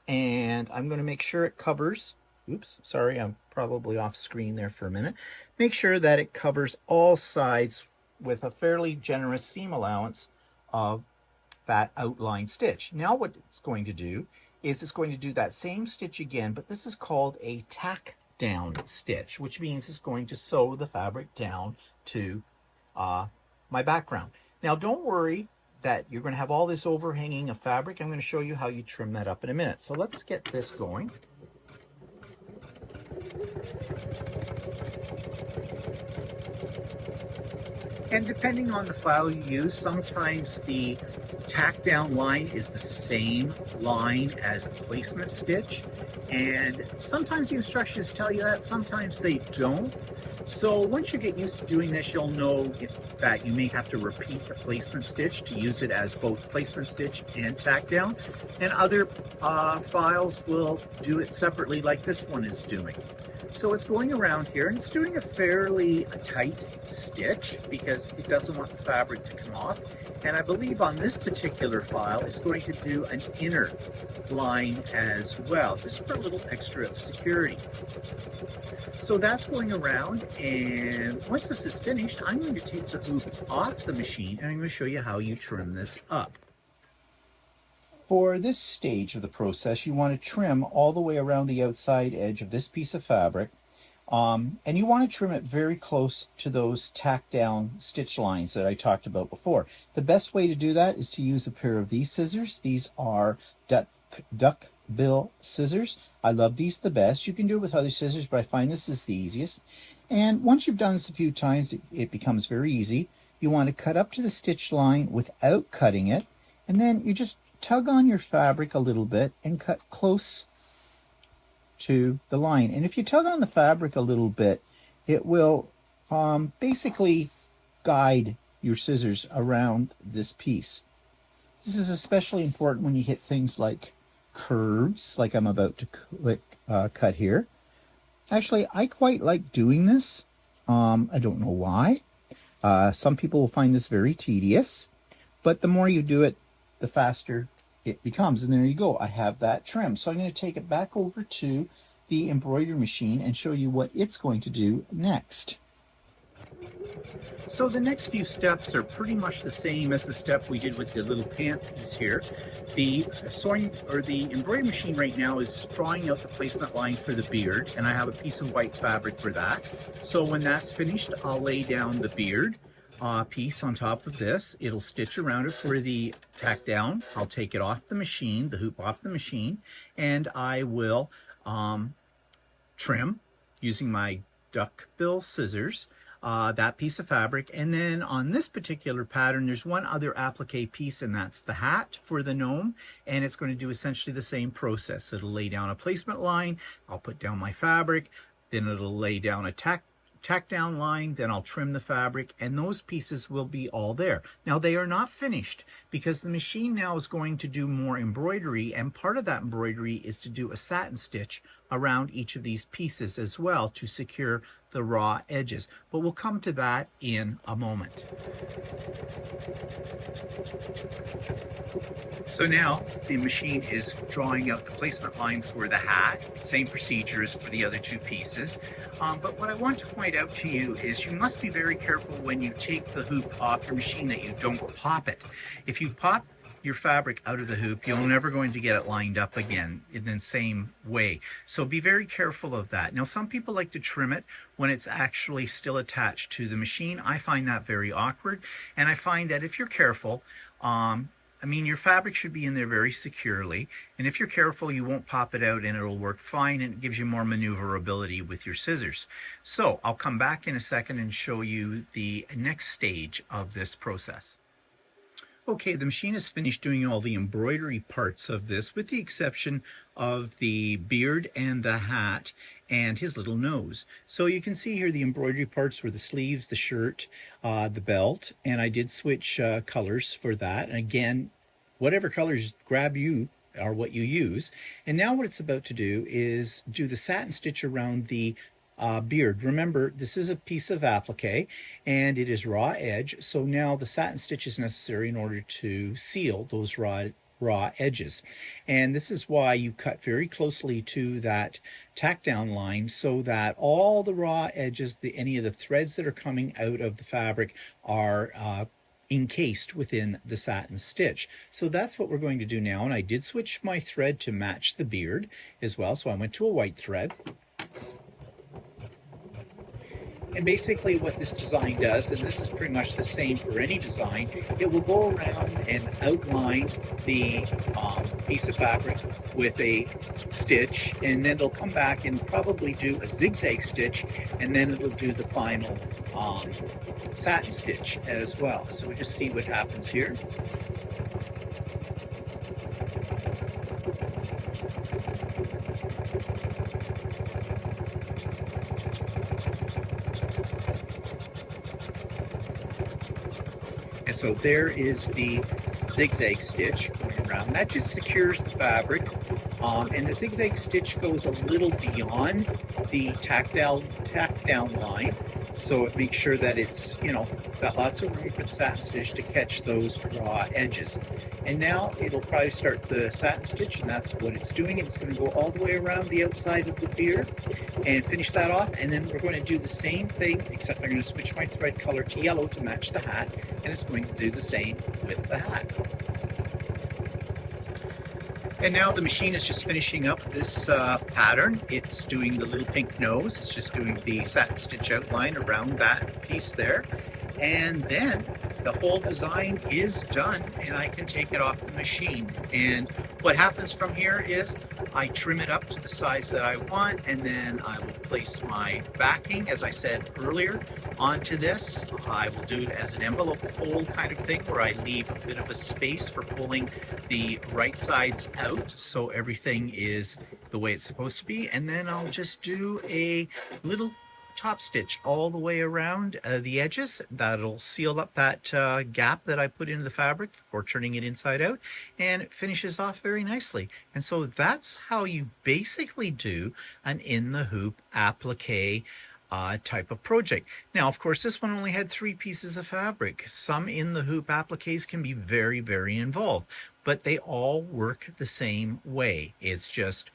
and I'm going to make sure it covers, oops, sorry, I'm probably off screen there for a minute. Make sure that it covers all sides with a fairly generous seam allowance of that outline stitch. Now what it's going to do is it's going to do that same stitch again, but this is called a tack down stitch, which means it's going to sew the fabric down to my background. Now don't worry that you're going to have all this overhanging of fabric. I'm going to show you how you trim that up in a minute. So let's get this going. And depending on the file you use, sometimes the tack down line is the same line as the placement stitch. And sometimes the instructions tell you that, sometimes they don't. So once you get used to doing this, you'll know that you may have to repeat the placement stitch to use it as both placement stitch and tack down. And other files will do it separately like this one is doing. So it's going around here, and it's doing a fairly tight stitch because it doesn't want the fabric to come off. And I believe on this particular file, it's going to do an inner line as well, just for a little extra security. So that's going around, and once this is finished, I'm going to take the hoop off the machine, and I'm going to show you how you trim this up. For this stage of the process, you want to trim all the way around the outside edge of this piece of fabric, and you want to trim it very close to those tack down stitch lines that I talked about before. The best way to do that is to use a pair of these scissors. These are duck bill scissors. I love these the best. You can do it with other scissors, but I find this is the easiest. And once you've done this a few times, it becomes very easy. You want to cut up to the stitch line without cutting it, and then you just tug on your fabric a little bit and cut close to the line. And if you tug on the fabric a little bit, it will basically guide your scissors around this piece. This is especially important when you hit things like curves, like I'm about to cut here. Actually, I quite like doing this. I don't know why. Some people will find this very tedious, but the more you do it, the faster it becomes. And there you go, I have that trim. So I'm going to take it back over to the embroidery machine and show you what it's going to do next. So the next few steps are pretty much the same as the step we did with the little pant piece here. The sewing or the embroidery machine right now is drawing out the placement line for the beard, and I have a piece of white fabric for that. So when that's finished, I'll lay down the beard piece on top of this. It'll stitch around it for the tack down. I'll take it off the machine, the hoop off the machine, and I will trim using my duck bill scissors that piece of fabric. And then on this particular pattern, there's one other applique piece, and that's the hat for the gnome, and it's going to do essentially the same process. It'll lay down a placement line, I'll put down my fabric, then it'll lay down a tack down line, then I'll trim the fabric, and those pieces will be all there. Now they are not finished because the machine now is going to do more embroidery, and part of that embroidery is to do a satin stitch around each of these pieces as well to secure the raw edges. But we'll come to that in a moment. So now the machine is drawing out the placement line for the hat, same procedure as for the other two pieces. But what I want to point out to you is you must be very careful when you take the hoop off your machine that you don't pop it. If you pop your fabric out of the hoop, you're never going to get it lined up again in the same way. So be very careful of that. Now, some people like to trim it when it's actually still attached to the machine. I find that very awkward, and I find that if you're careful, your fabric should be in there very securely, and if you're careful, you won't pop it out and it'll work fine, and it gives you more maneuverability with your scissors. So I'll come back in a second and show you the next stage of this process. Okay, the machine is finished doing all the embroidery parts of this, with the exception of the beard and the hat and his little nose. So you can see here the embroidery parts were the sleeves, the shirt, the belt, and I did switch colors for that. And again, whatever colors grab you are what you use. And now what it's about to do is do the satin stitch around the beard. Remember, this is a piece of applique and it is raw edge, so now the satin stitch is necessary in order to seal those raw edges. And this is why you cut very closely to that tack down line so that all the raw edges, any of the threads that are coming out of the fabric are encased within the satin stitch. So that's what we're going to do now, and I did switch my thread to match the beard as well, so I went to a white thread. And basically what this design does, and this is pretty much the same for any design, it will go around and outline the piece of fabric with a stitch, and then it'll come back and probably do a zigzag stitch, and then it'll do the final satin stitch as well. So we just see what happens here. And so there is the zigzag stitch going around. That just secures the fabric. And the zigzag stitch goes a little beyond the tack down line. So it makes sure that it's, got lots of room for the satin stitch to catch those raw edges. And now it'll probably start the satin stitch, and that's what it's doing. It's going to go all the way around the outside of the beard and finish that off. And then we're going to do the same thing, except I'm going to switch my thread color to yellow to match the hat, and it's going to do the same with the hat. And now the machine is just finishing up this pattern. It's doing the little pink nose. It's just doing the satin stitch outline around that piece there. And then the whole design is done and I can take it off the machine. And what happens from here is I trim it up to the size that I want, and then I will place my backing, as I said earlier, onto this. I will do it as an envelope fold kind of thing where I leave a bit of a space for pulling the right sides out so everything is the way it's supposed to be. And then I'll just do a little top stitch all the way around the edges. That'll seal up that gap that I put into the fabric for turning it inside out, and it finishes off very nicely. And so that's how you basically do an in the hoop applique type of project. Now, of course, this one only had 3 pieces of fabric. Some in the hoop appliques can be very, very involved, but they all work the same way. It's just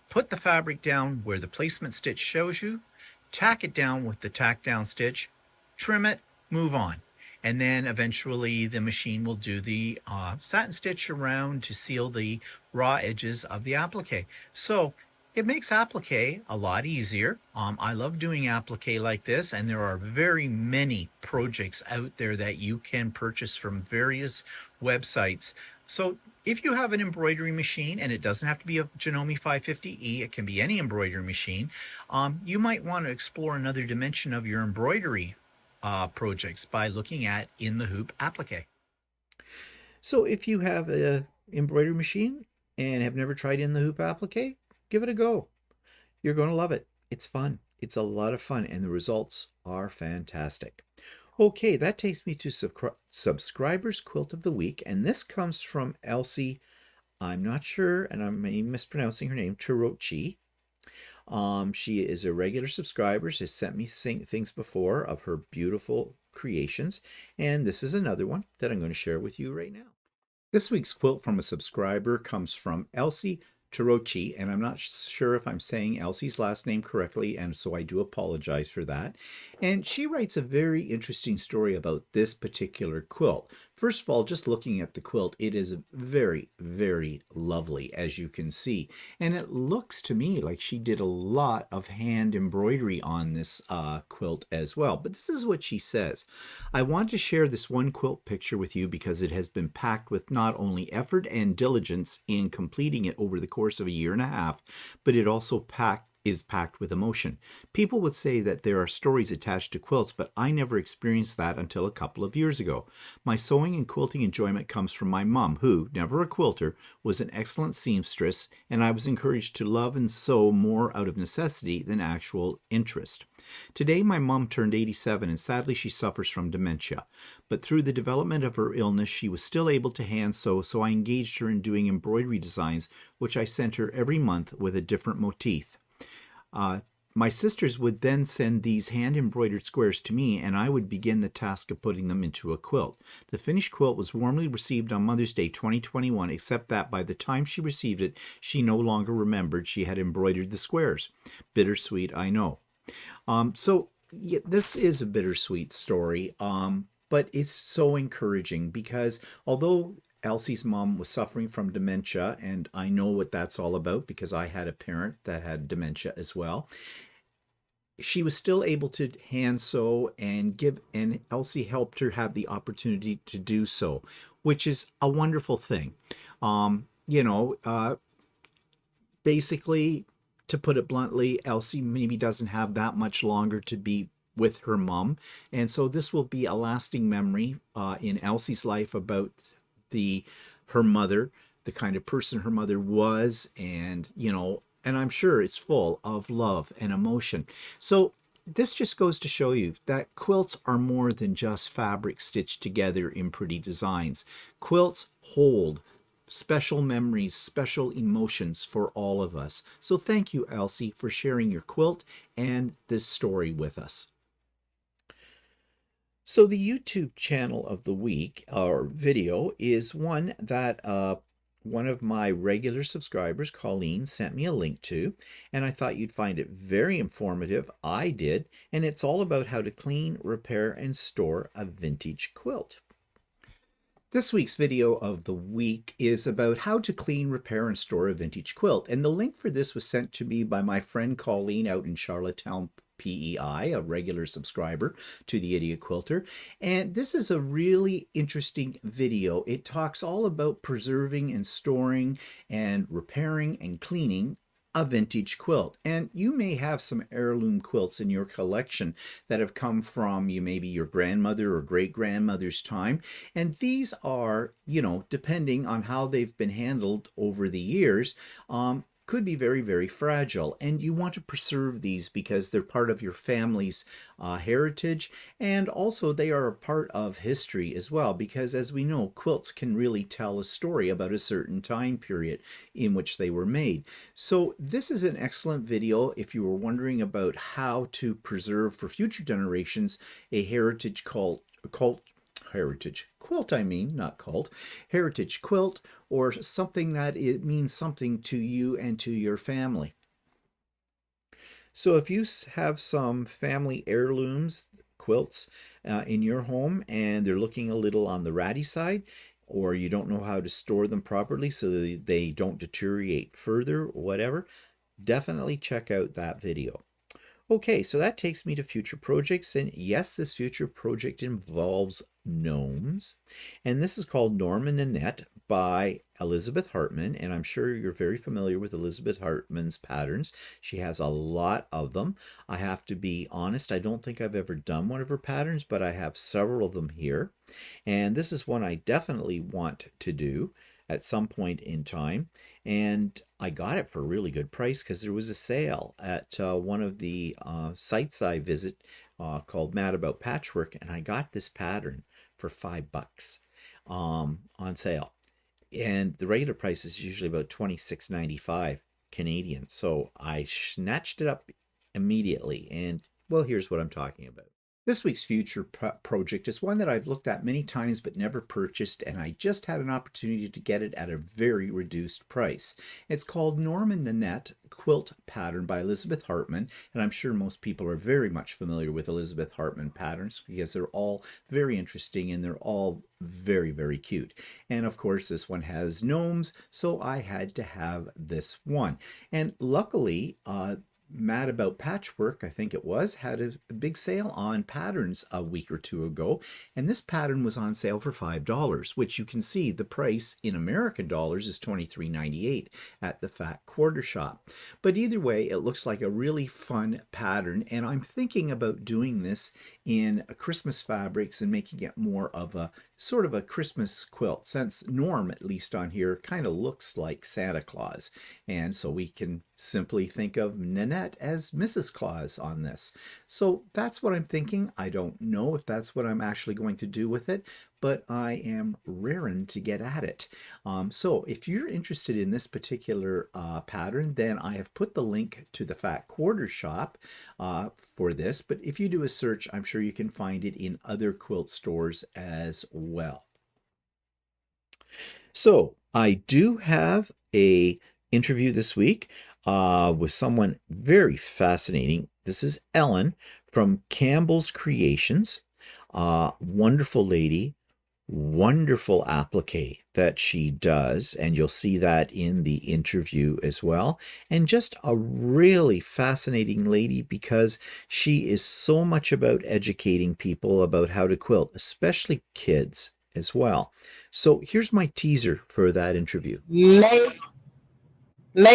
put the fabric down where the placement stitch shows you, tack it down with the tack down stitch, trim it, move on. And then eventually the machine will do the satin stitch around to seal the raw edges of the applique. So it makes applique a lot easier. I love doing applique like this, and there are very many projects out there that you can purchase from various websites. So if you have an embroidery machine, and it doesn't have to be a Janome 550E, it can be any embroidery machine, you might want to explore another dimension of your embroidery projects by looking at in the hoop applique. So if you have an embroidery machine and have never tried in the hoop applique, give it a go. You're going to love it. It's fun. It's a lot of fun, and the results are fantastic. Okay, that takes me to Subscriber's Quilt of the Week, and this comes from Elsie. I'm not sure, and I may be mispronouncing her name, Tirochi. She is a regular subscriber. She has sent me things before of her beautiful creations, and this is another one that I'm going to share with you right now. This week's quilt from a subscriber comes from Elsie Tirochi, and I'm not sure if I'm saying Elsie's last name correctly, and so I do apologize for that. And she writes a very interesting story about this particular quilt. First of all, just looking at the quilt, it is very, very lovely, as you can see. And it looks to me like she did a lot of hand embroidery on this quilt as well. But this is what she says. I want to share this one quilt picture with you because it has been packed with not only effort and diligence in completing it over the course of a year and a half, but it also is packed with emotion. People would say that there are stories attached to quilts, but I never experienced that until a couple of years ago. My sewing and quilting enjoyment comes from my mom, who, never a quilter, was an excellent seamstress, and I was encouraged to love and sew more out of necessity than actual interest. Today, my mom turned 87, and sadly she suffers from dementia. But through the development of her illness, she was still able to hand sew, so I engaged her in doing embroidery designs, which I sent her every month with a different motif. My sisters would then send these hand-embroidered squares to me, and I would begin the task of putting them into a quilt. The finished quilt was warmly received on Mother's Day 2021, except that by the time she received it, she no longer remembered she had embroidered the squares. Bittersweet, I know. Yeah, this is a bittersweet story, but it's so encouraging because although Elsie's mom was suffering from dementia, and I know what that's all about because I had a parent that had dementia as well. She was still able to hand sew and Elsie helped her have the opportunity to do so, which is a wonderful thing. Basically, to put it bluntly, Elsie maybe doesn't have that much longer to be with her mom, and so this will be a lasting memory in Elsie's life about her mother, the kind of person her mother was, and I'm sure it's full of love and emotion. So this just goes to show you that quilts are more than just fabric stitched together in pretty designs. Quilts hold special memories, special emotions for all of us. So thank you, Elsie, for sharing your quilt and this story with us. So the YouTube channel of the week, or video, is one that one of my regular subscribers, Colleen, sent me a link to, and I thought you'd find it very informative. I did, and it's all about how to clean, repair, and store a vintage quilt. This week's video of the week is about how to clean, repair, and store a vintage quilt, and the link for this was sent to me by my friend Colleen out in Charlottetown, PEI, a regular subscriber to the Idiot Quilter. And this is a really interesting video. It talks all about preserving and storing and repairing and cleaning a vintage quilt. And you may have some heirloom quilts in your collection that have come from maybe your grandmother or great-grandmother's time. And these are, depending on how they've been handled over the years, could be very, very fragile. And you want to preserve these because they're part of your family's heritage. And also they are a part of history as well, because as we know, quilts can really tell a story about a certain time period in which they were made. So this is an excellent video if you were wondering about how to preserve for future generations a heritage quilt, heritage quilt, or something that it means something to you and to your family. So if you have some family heirlooms, quilts in your home, and they're looking a little on the ratty side, or you don't know how to store them properly so that they don't deteriorate further, or whatever, definitely check out that video. Okay, so that takes me to future projects, and yes, this future project involves gnomes, and this is called Norm and Nanette by Elizabeth Hartman, and I'm sure you're very familiar with Elizabeth Hartman's patterns. She has a lot of them. I have to be honest, I don't think I've ever done one of her patterns, but I have several of them here, and this is one I definitely want to do at some point in time. And I got it for a really good price because there was a sale at one of the sites I visit called Mad About Patchwork, and I got this pattern for $5 on sale. And the regular price is usually about $26.95 Canadian. So I snatched it up immediately, and well, here's what I'm talking about. This week's future project is one that I've looked at many times but never purchased, and I just had an opportunity to get it at a very reduced price. It's called Norm and Nanette Quilt Pattern by Elizabeth Hartman, and I'm sure most people are very much familiar with Elizabeth Hartman patterns because they're all very interesting and they're all very, very cute. And of course this one has gnomes, so I had to have this one. And luckily, Mad About Patchwork, I think it was, had a big sale on patterns a week or two ago, and this pattern was on sale for $5, which you can see the price in American dollars is $23.98 at the Fat Quarter Shop. But either way, it looks like a really fun pattern, and I'm thinking about doing this in Christmas fabrics and making it more of a sort of a Christmas quilt, since Norm, at least on here, kind of looks like Santa Claus. And so we can simply think of Nanette as Mrs. Claus on this. So that's what I'm thinking. I don't know if that's what I'm actually going to do with it, but I am raring to get at it. So if you're interested in this particular pattern, then I have put the link to the Fat Quarter Shop for this. But if you do a search, I'm sure you can find it in other quilt stores as well. So I do have a interview this week with someone very fascinating. This is Ellen from Campbell's Creations. Wonderful lady, wonderful applique that she does, and you'll see that in the interview as well. And just a really fascinating lady because she is so much about educating people about how to quilt, especially kids as well. So here's my teaser for that interview. May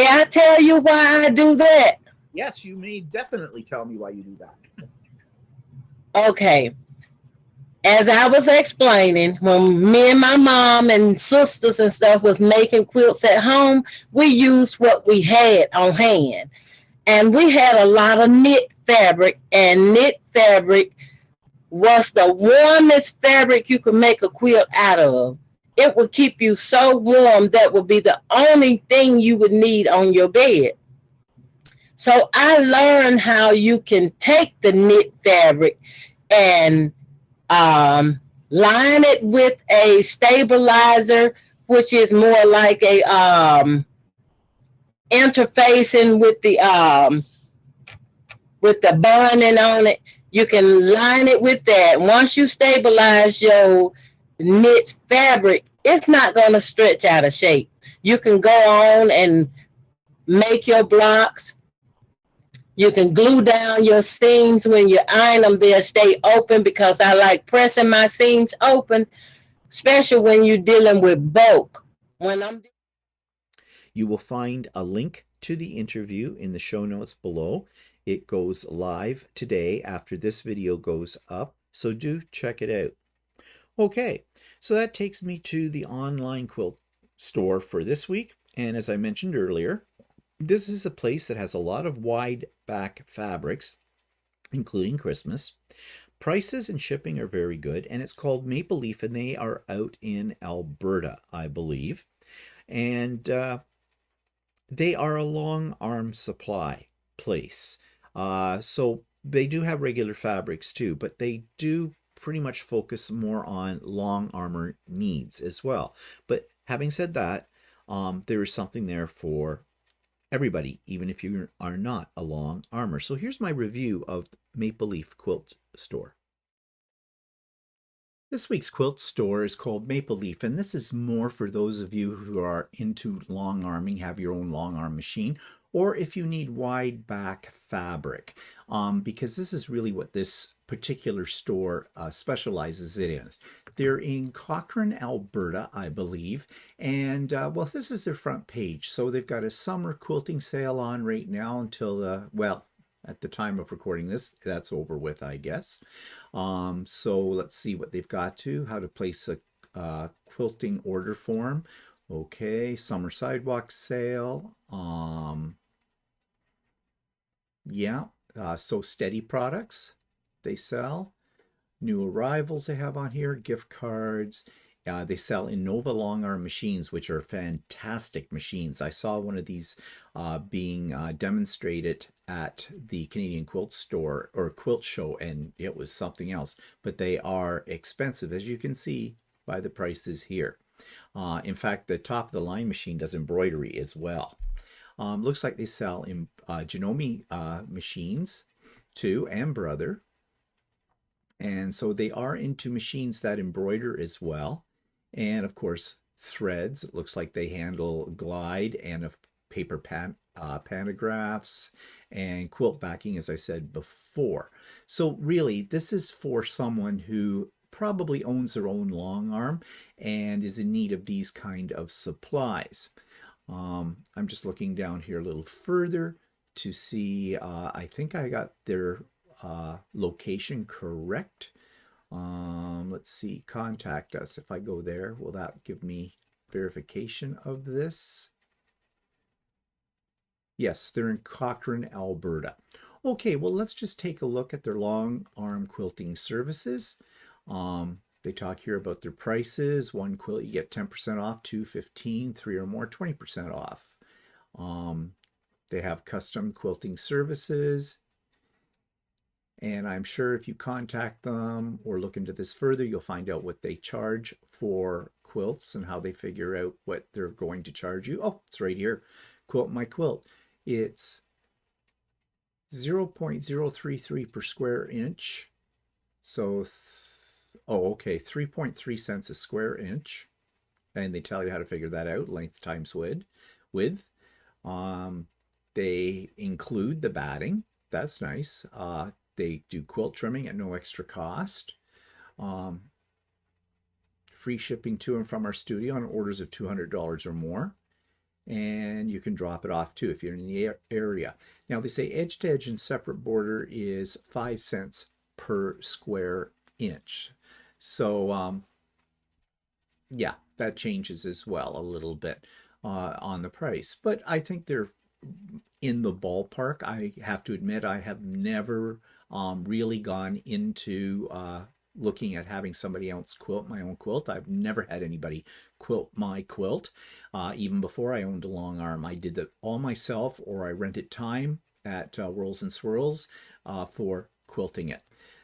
I tell you why I do that? Yes, you may definitely tell me why you do that. Okay. As I was explaining, when me and my mom and sisters and stuff was making quilts at home, we used what we had on hand. And we had a lot of knit fabric, and knit fabric was the warmest fabric you could make a quilt out of. It would keep you so warm that would be the only thing you would need on your bed. So I learned how you can take the knit fabric and line it with a stabilizer, which is more like a interfacing with the binding on it. You can line it with that. Once you stabilize your knit fabric, it's not going to stretch out of shape. You can go on and make your blocks You can glue down your seams when you iron them. They'll stay open because I like pressing my seams open, especially when you're dealing with bulk. When I'm You will find a link to the interview in the show notes below. It goes live today after this video goes up, so do check it out. Okay, so that takes me to the online quilt store for this week. And as I mentioned earlier, this is a place that has a lot of wide back fabrics, including Christmas. Prices and shipping are very good, and it's called Maple Leaf, and they are out in Alberta, I believe. And they are a long arm supply place. So they do have regular fabrics too, but they do pretty much focus more on long armor needs as well. But having said that, there is something there for everybody, even if you are not a long armor. So here's my review of Maple Leaf Quilt Store. This week's quilt store is called Maple Leaf, and this is more for those of you who are into long arming, have your own long arm machine, or if you need wide back fabric, because this is really what this particular store specializes in. They're in Cochrane, Alberta, I believe, and well, this is their front page. So they've got a summer quilting sale on right now until, well, at the time of recording this, that's over with, I guess. So let's see what they've got how to place a quilting order form. Okay, summer sidewalk sale. Yeah, so Steady products they sell. New arrivals they have on here, gift cards. They sell Innova long arm machines, which are fantastic machines. I saw one of these being demonstrated at the Canadian Quilt Store or Quilt Show, and it was something else. But they are expensive, as you can see by the prices here. In fact, the top of the line machine does embroidery as well. Looks like they sell in Janome machines too, and Brother. And so they are into machines that embroider as well. And of course, threads. It looks like they handle glide and paper pantographs and quilt backing, as I said before. So really, this is for someone who probably owns their own long arm and is in need of these kind of supplies. I'm just looking down here a little further to see, I think I got their location correct. Let's see, contact us. If I go there, will that give me verification of this? Yes, they're in Cochrane, Alberta. Okay, well, let's just take a look at their long arm quilting services. They talk here about their prices. One quilt, you get 10% off, 2, 15, 3 or more, 20% off. They have custom quilting services. And I'm sure if you contact them or look into this further, you'll find out what they charge for quilts and how they figure out what they're going to charge you. Oh, it's right here. Quilt My Quilt. It's 0.033 per square inch. So, oh, okay, 3.3 cents a square inch. And they tell you how to figure that out, length times width. They include the batting. That's nice. They do quilt trimming at no extra cost. Free shipping to and from our studio on orders of $200 or more. And you can drop it off too if you're in the area. Now they say edge to edge and separate border is 5 cents per square inch. So yeah, that changes as well a little bit on the price. But I think they're in the ballpark. I have to admit, I have never really gone into looking at having somebody else quilt my own quilt. I've never had anybody quilt my quilt. Even before I owned a long arm, I did that all myself, or I rented time at Whirls N Swirls for quilting it.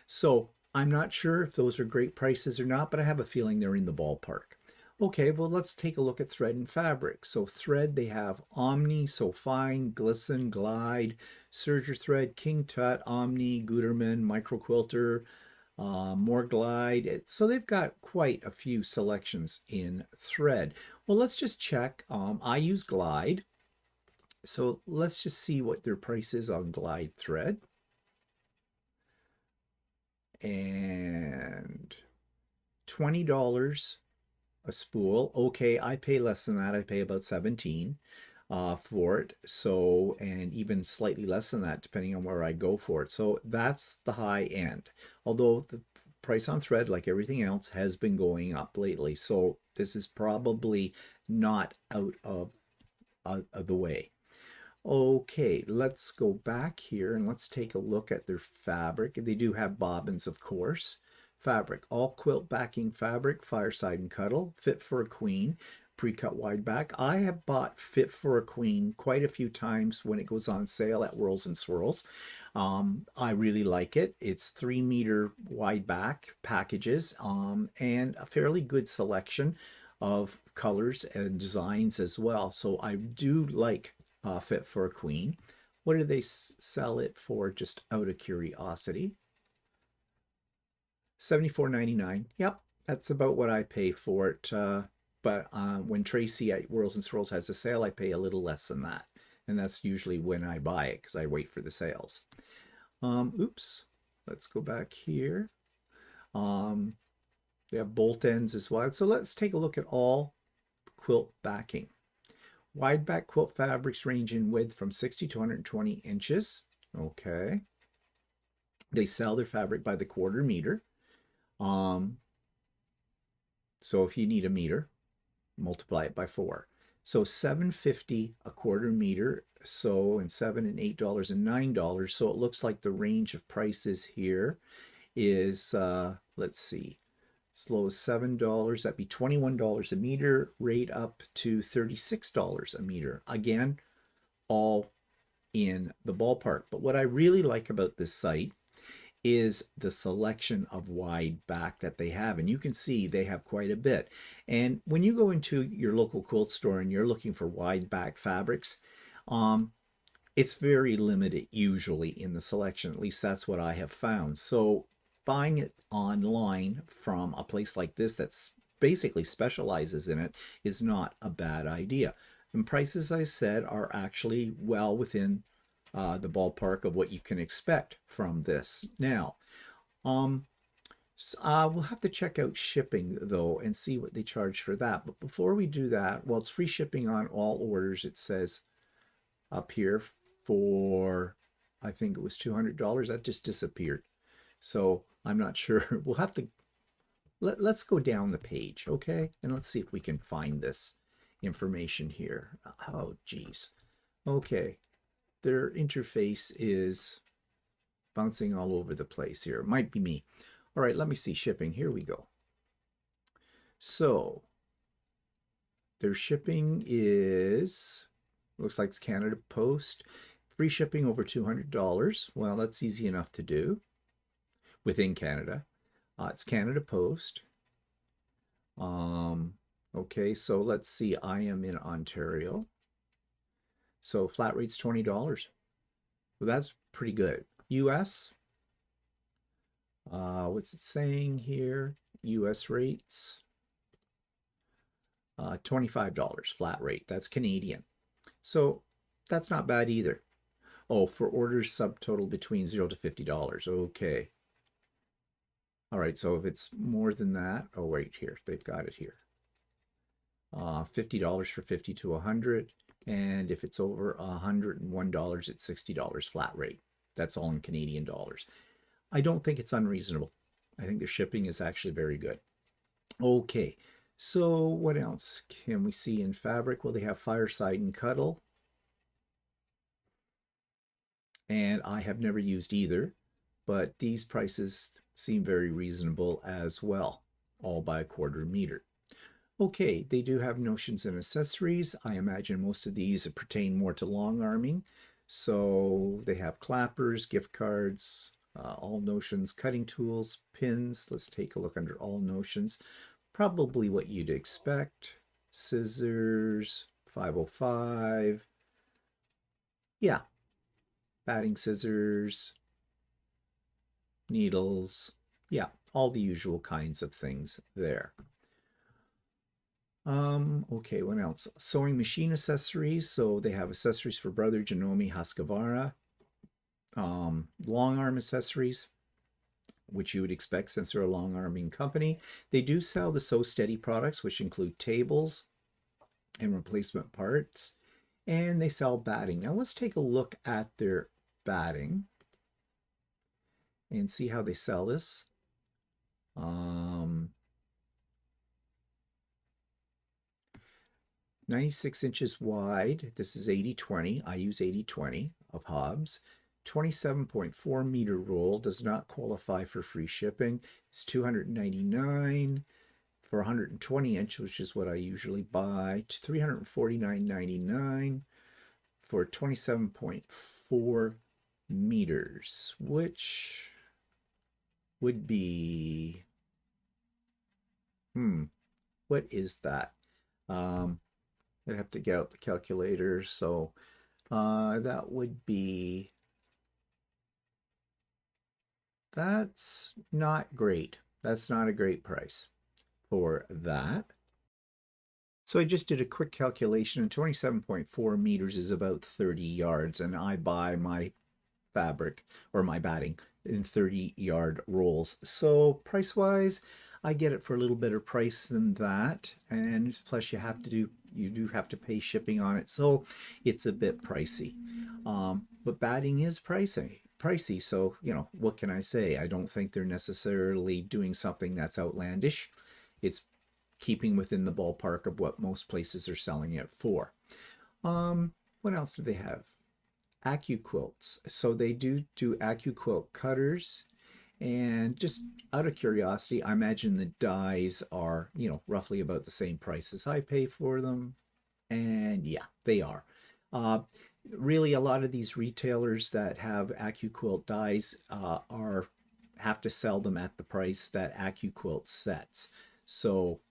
So I'm not sure if those are great prices or not, but I have a feeling they're in the ballpark. Okay, well, let's take a look at thread and fabric. So thread, they have Omni, So Fine, Glisten, Glide, Serger Thread, King Tut, Omni, Gutermann, Micro Quilter, more Glide. So they've got quite a few selections in thread. Well, let's just check. I use Glide, So let's just see what their price is on Glide thread. And $20 a spool. Okay, I pay less than that. I pay about 17 for it. So, and even slightly less than that depending on where I go for it. So that's the high end. Although the price on thread, like everything else, has been going up lately. So this is probably not out of the way. Okay, let's go back here and let's take a look at their fabric. They do have bobbins, of course. Fabric, all quilt backing fabric, fireside and cuddle, fit for a queen, pre-cut wide back. I have bought fit for a queen quite a few times when it goes on sale at Whirls and Swirls. I really like it. It's 3 meter wide back packages and a fairly good selection of colors and designs as well. So I do like fit for a queen. What do they sell it for, just out of curiosity? $74.99. Yep, that's about what I pay for it. But when Tracy at Whirls and Swirls has a sale, I pay a little less than that. And that's usually when I buy it because I wait for the sales. Oops, let's go back here. They have bolt ends as well. So let's take a look at all quilt backing. Wide back quilt fabrics range in width from 60 to 120 inches. Okay. They sell their fabric by the quarter meter. So if you need a meter, multiply it by 4. So $7.50 a quarter meter. So and $7 and $8 and $9. So it looks like the range of prices here is let's see, as low as $7, that'd be $21 a meter, rate up to $36 a meter. Again, all in the ballpark. But what I really like about this site is the selection of wide back that they have. And you can see they have quite a bit. And when you go into your local quilt store and you're looking for wide back fabrics, it's very limited usually in the selection. At least that's what I have found. So buying it online from a place like this that's basically specializes in it is not a bad idea. And prices, I said, are actually well within the ballpark of what you can expect from this. Now, we'll have to check out shipping though and see what they charge for that. But before we do that, well, it's free shipping on all orders. It says up here for, I think it was $200. That just disappeared. So I'm not sure. We'll have to, let's go down the page, okay? And let's see if we can find this information here. Oh, geez. Okay. Their interface is bouncing all over the place here. It might be me. All right, let me see shipping. Here we go. So their shipping is, looks like it's Canada Post. Free shipping over $200. Well, that's easy enough to do within Canada. It's Canada Post. Okay, so let's see. I am in Ontario. So flat rate's $20. Well, that's pretty good. US, what's it saying here? US rates, $25 flat rate. That's Canadian. So that's not bad either. Oh, for orders subtotal between $0 to $50. Okay. All right, so if it's more than that, oh, wait, here, they've got it here. $50 for 50 to 100. And if it's over $101, it's $60 flat rate. That's all in Canadian dollars. I don't think it's unreasonable. I think the shipping is actually very good. Okay, so what else can we see in fabric? Well, they have fireside and cuddle. And I have never used either, but these prices seem very reasonable as well, all by a quarter meter. Okay, they do have notions and accessories. I imagine most of these pertain more to long arming. So they have clappers, gift cards, all notions, cutting tools, pins. Let's take a look under all notions. Probably what you'd expect. Scissors, 505. Yeah, batting scissors, needles. Yeah, all the usual kinds of things there. Okay, what else? Sewing machine accessories. So they have accessories for Brother Janome Husqvarna. Long arm accessories, which you would expect since they're a long arming company. They do sell the Sew Steady products, which include tables and replacement parts, and they sell batting. Now let's take a look at their batting and see how they sell this. 96 inches wide. This is 80/20. I use 80/20 of Hobbs. 27.4 meter roll, does not qualify for free shipping. It's $299 for 120 inch, which is what I usually buy. $349.99 for 27.4 meters, which would be, what is that? I'd have to get out the calculator. So that would be, that's not great. That's not a great price for that. So I just did a quick calculation, and 27.4 meters is about 30 yards, and I buy my fabric or my batting in 30-yard rolls. So price-wise, I get it for a little better price than that, and plus you do have to pay shipping on it, so it's a bit pricey. But batting is pricey, so what can I say? I don't think they're necessarily doing something that's outlandish. It's keeping within the ballpark of what most places are selling it for. What else do they have? AccuQuilts. So they do AccuQuilt cutters, and just out of curiosity, I imagine the dies are, roughly about the same price as I pay for them. And yeah, they are. Really, a lot of these retailers that have AccuQuilt dies have to sell them at the price that AccuQuilt sets. So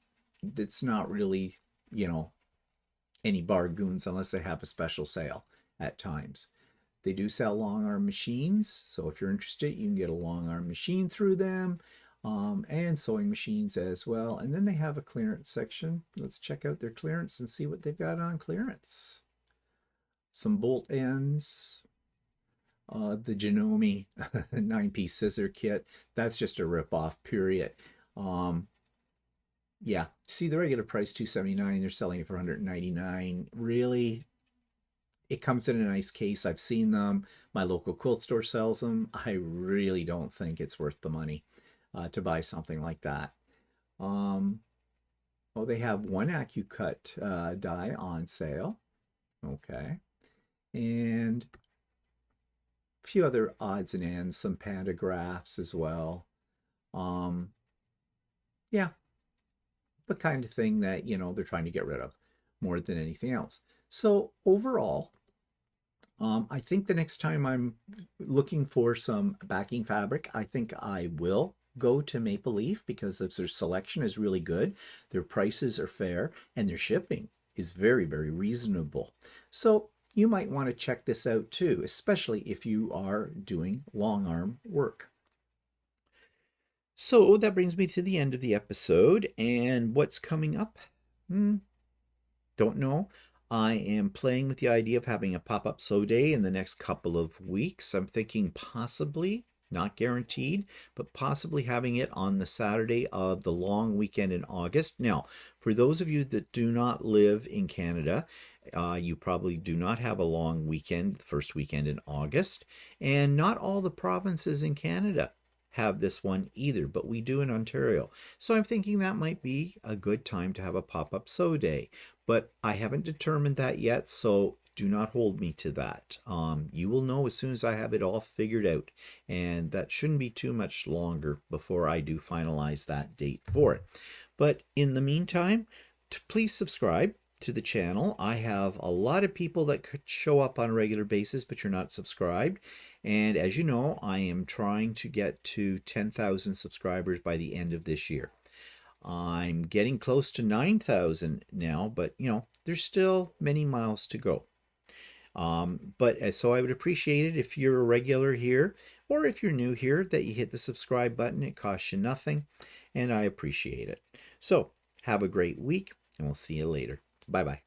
it's not really, any bargains unless they have a special sale at times. They do sell long arm machines, so if you're interested, you can get a long arm machine through them, and sewing machines as well. And then they have a clearance section. Let's check out their clearance and see what they've got on clearance. Some bolt ends, the Janome 9-piece scissor kit. That's just a rip-off, period. Yeah, see the regular price $279. They're selling it for $199. Really, it comes in a nice case. I've seen them. My local quilt store sells them. I really don't think it's worth the money to buy something like that. Oh, they have one AccuCut die on sale. Okay. And a few other odds and ends, some pantographs as well. Yeah, the kind of thing that, they're trying to get rid of more than anything else. So overall, I think the next time I'm looking for some backing fabric, I think I will go to Maple Leaf because their selection is really good, their prices are fair, and their shipping is very, very reasonable. So you might want to check this out too, especially if you are doing long arm work. So that brings me to the end of the episode, and what's coming up? Don't know. I am playing with the idea of having a pop-up sew day in the next couple of weeks. I'm thinking possibly, not guaranteed, but possibly having it on the Saturday of the long weekend in August. Now, for those of you that do not live in Canada, you probably do not have a long weekend, the first weekend in August, and not all the provinces in Canada have this one either, but we do in Ontario. So I'm thinking that might be a good time to have a pop-up sew day, but I haven't determined that yet, so do not hold me to that. You will know as soon as I have it all figured out, and that shouldn't be too much longer before I do finalize that date for it. But in the meantime, please subscribe to the channel. I have a lot of people that could show up on a regular basis, but you're not subscribed. And as you know, I am trying to get to 10,000 subscribers by the end of this year. I'm getting close to 9,000 now, but there's still many miles to go. So I would appreciate it if you're a regular here, or if you're new here, that you hit the subscribe button. It costs you nothing, and I appreciate it. So have a great week, and we'll see you later. Bye-bye.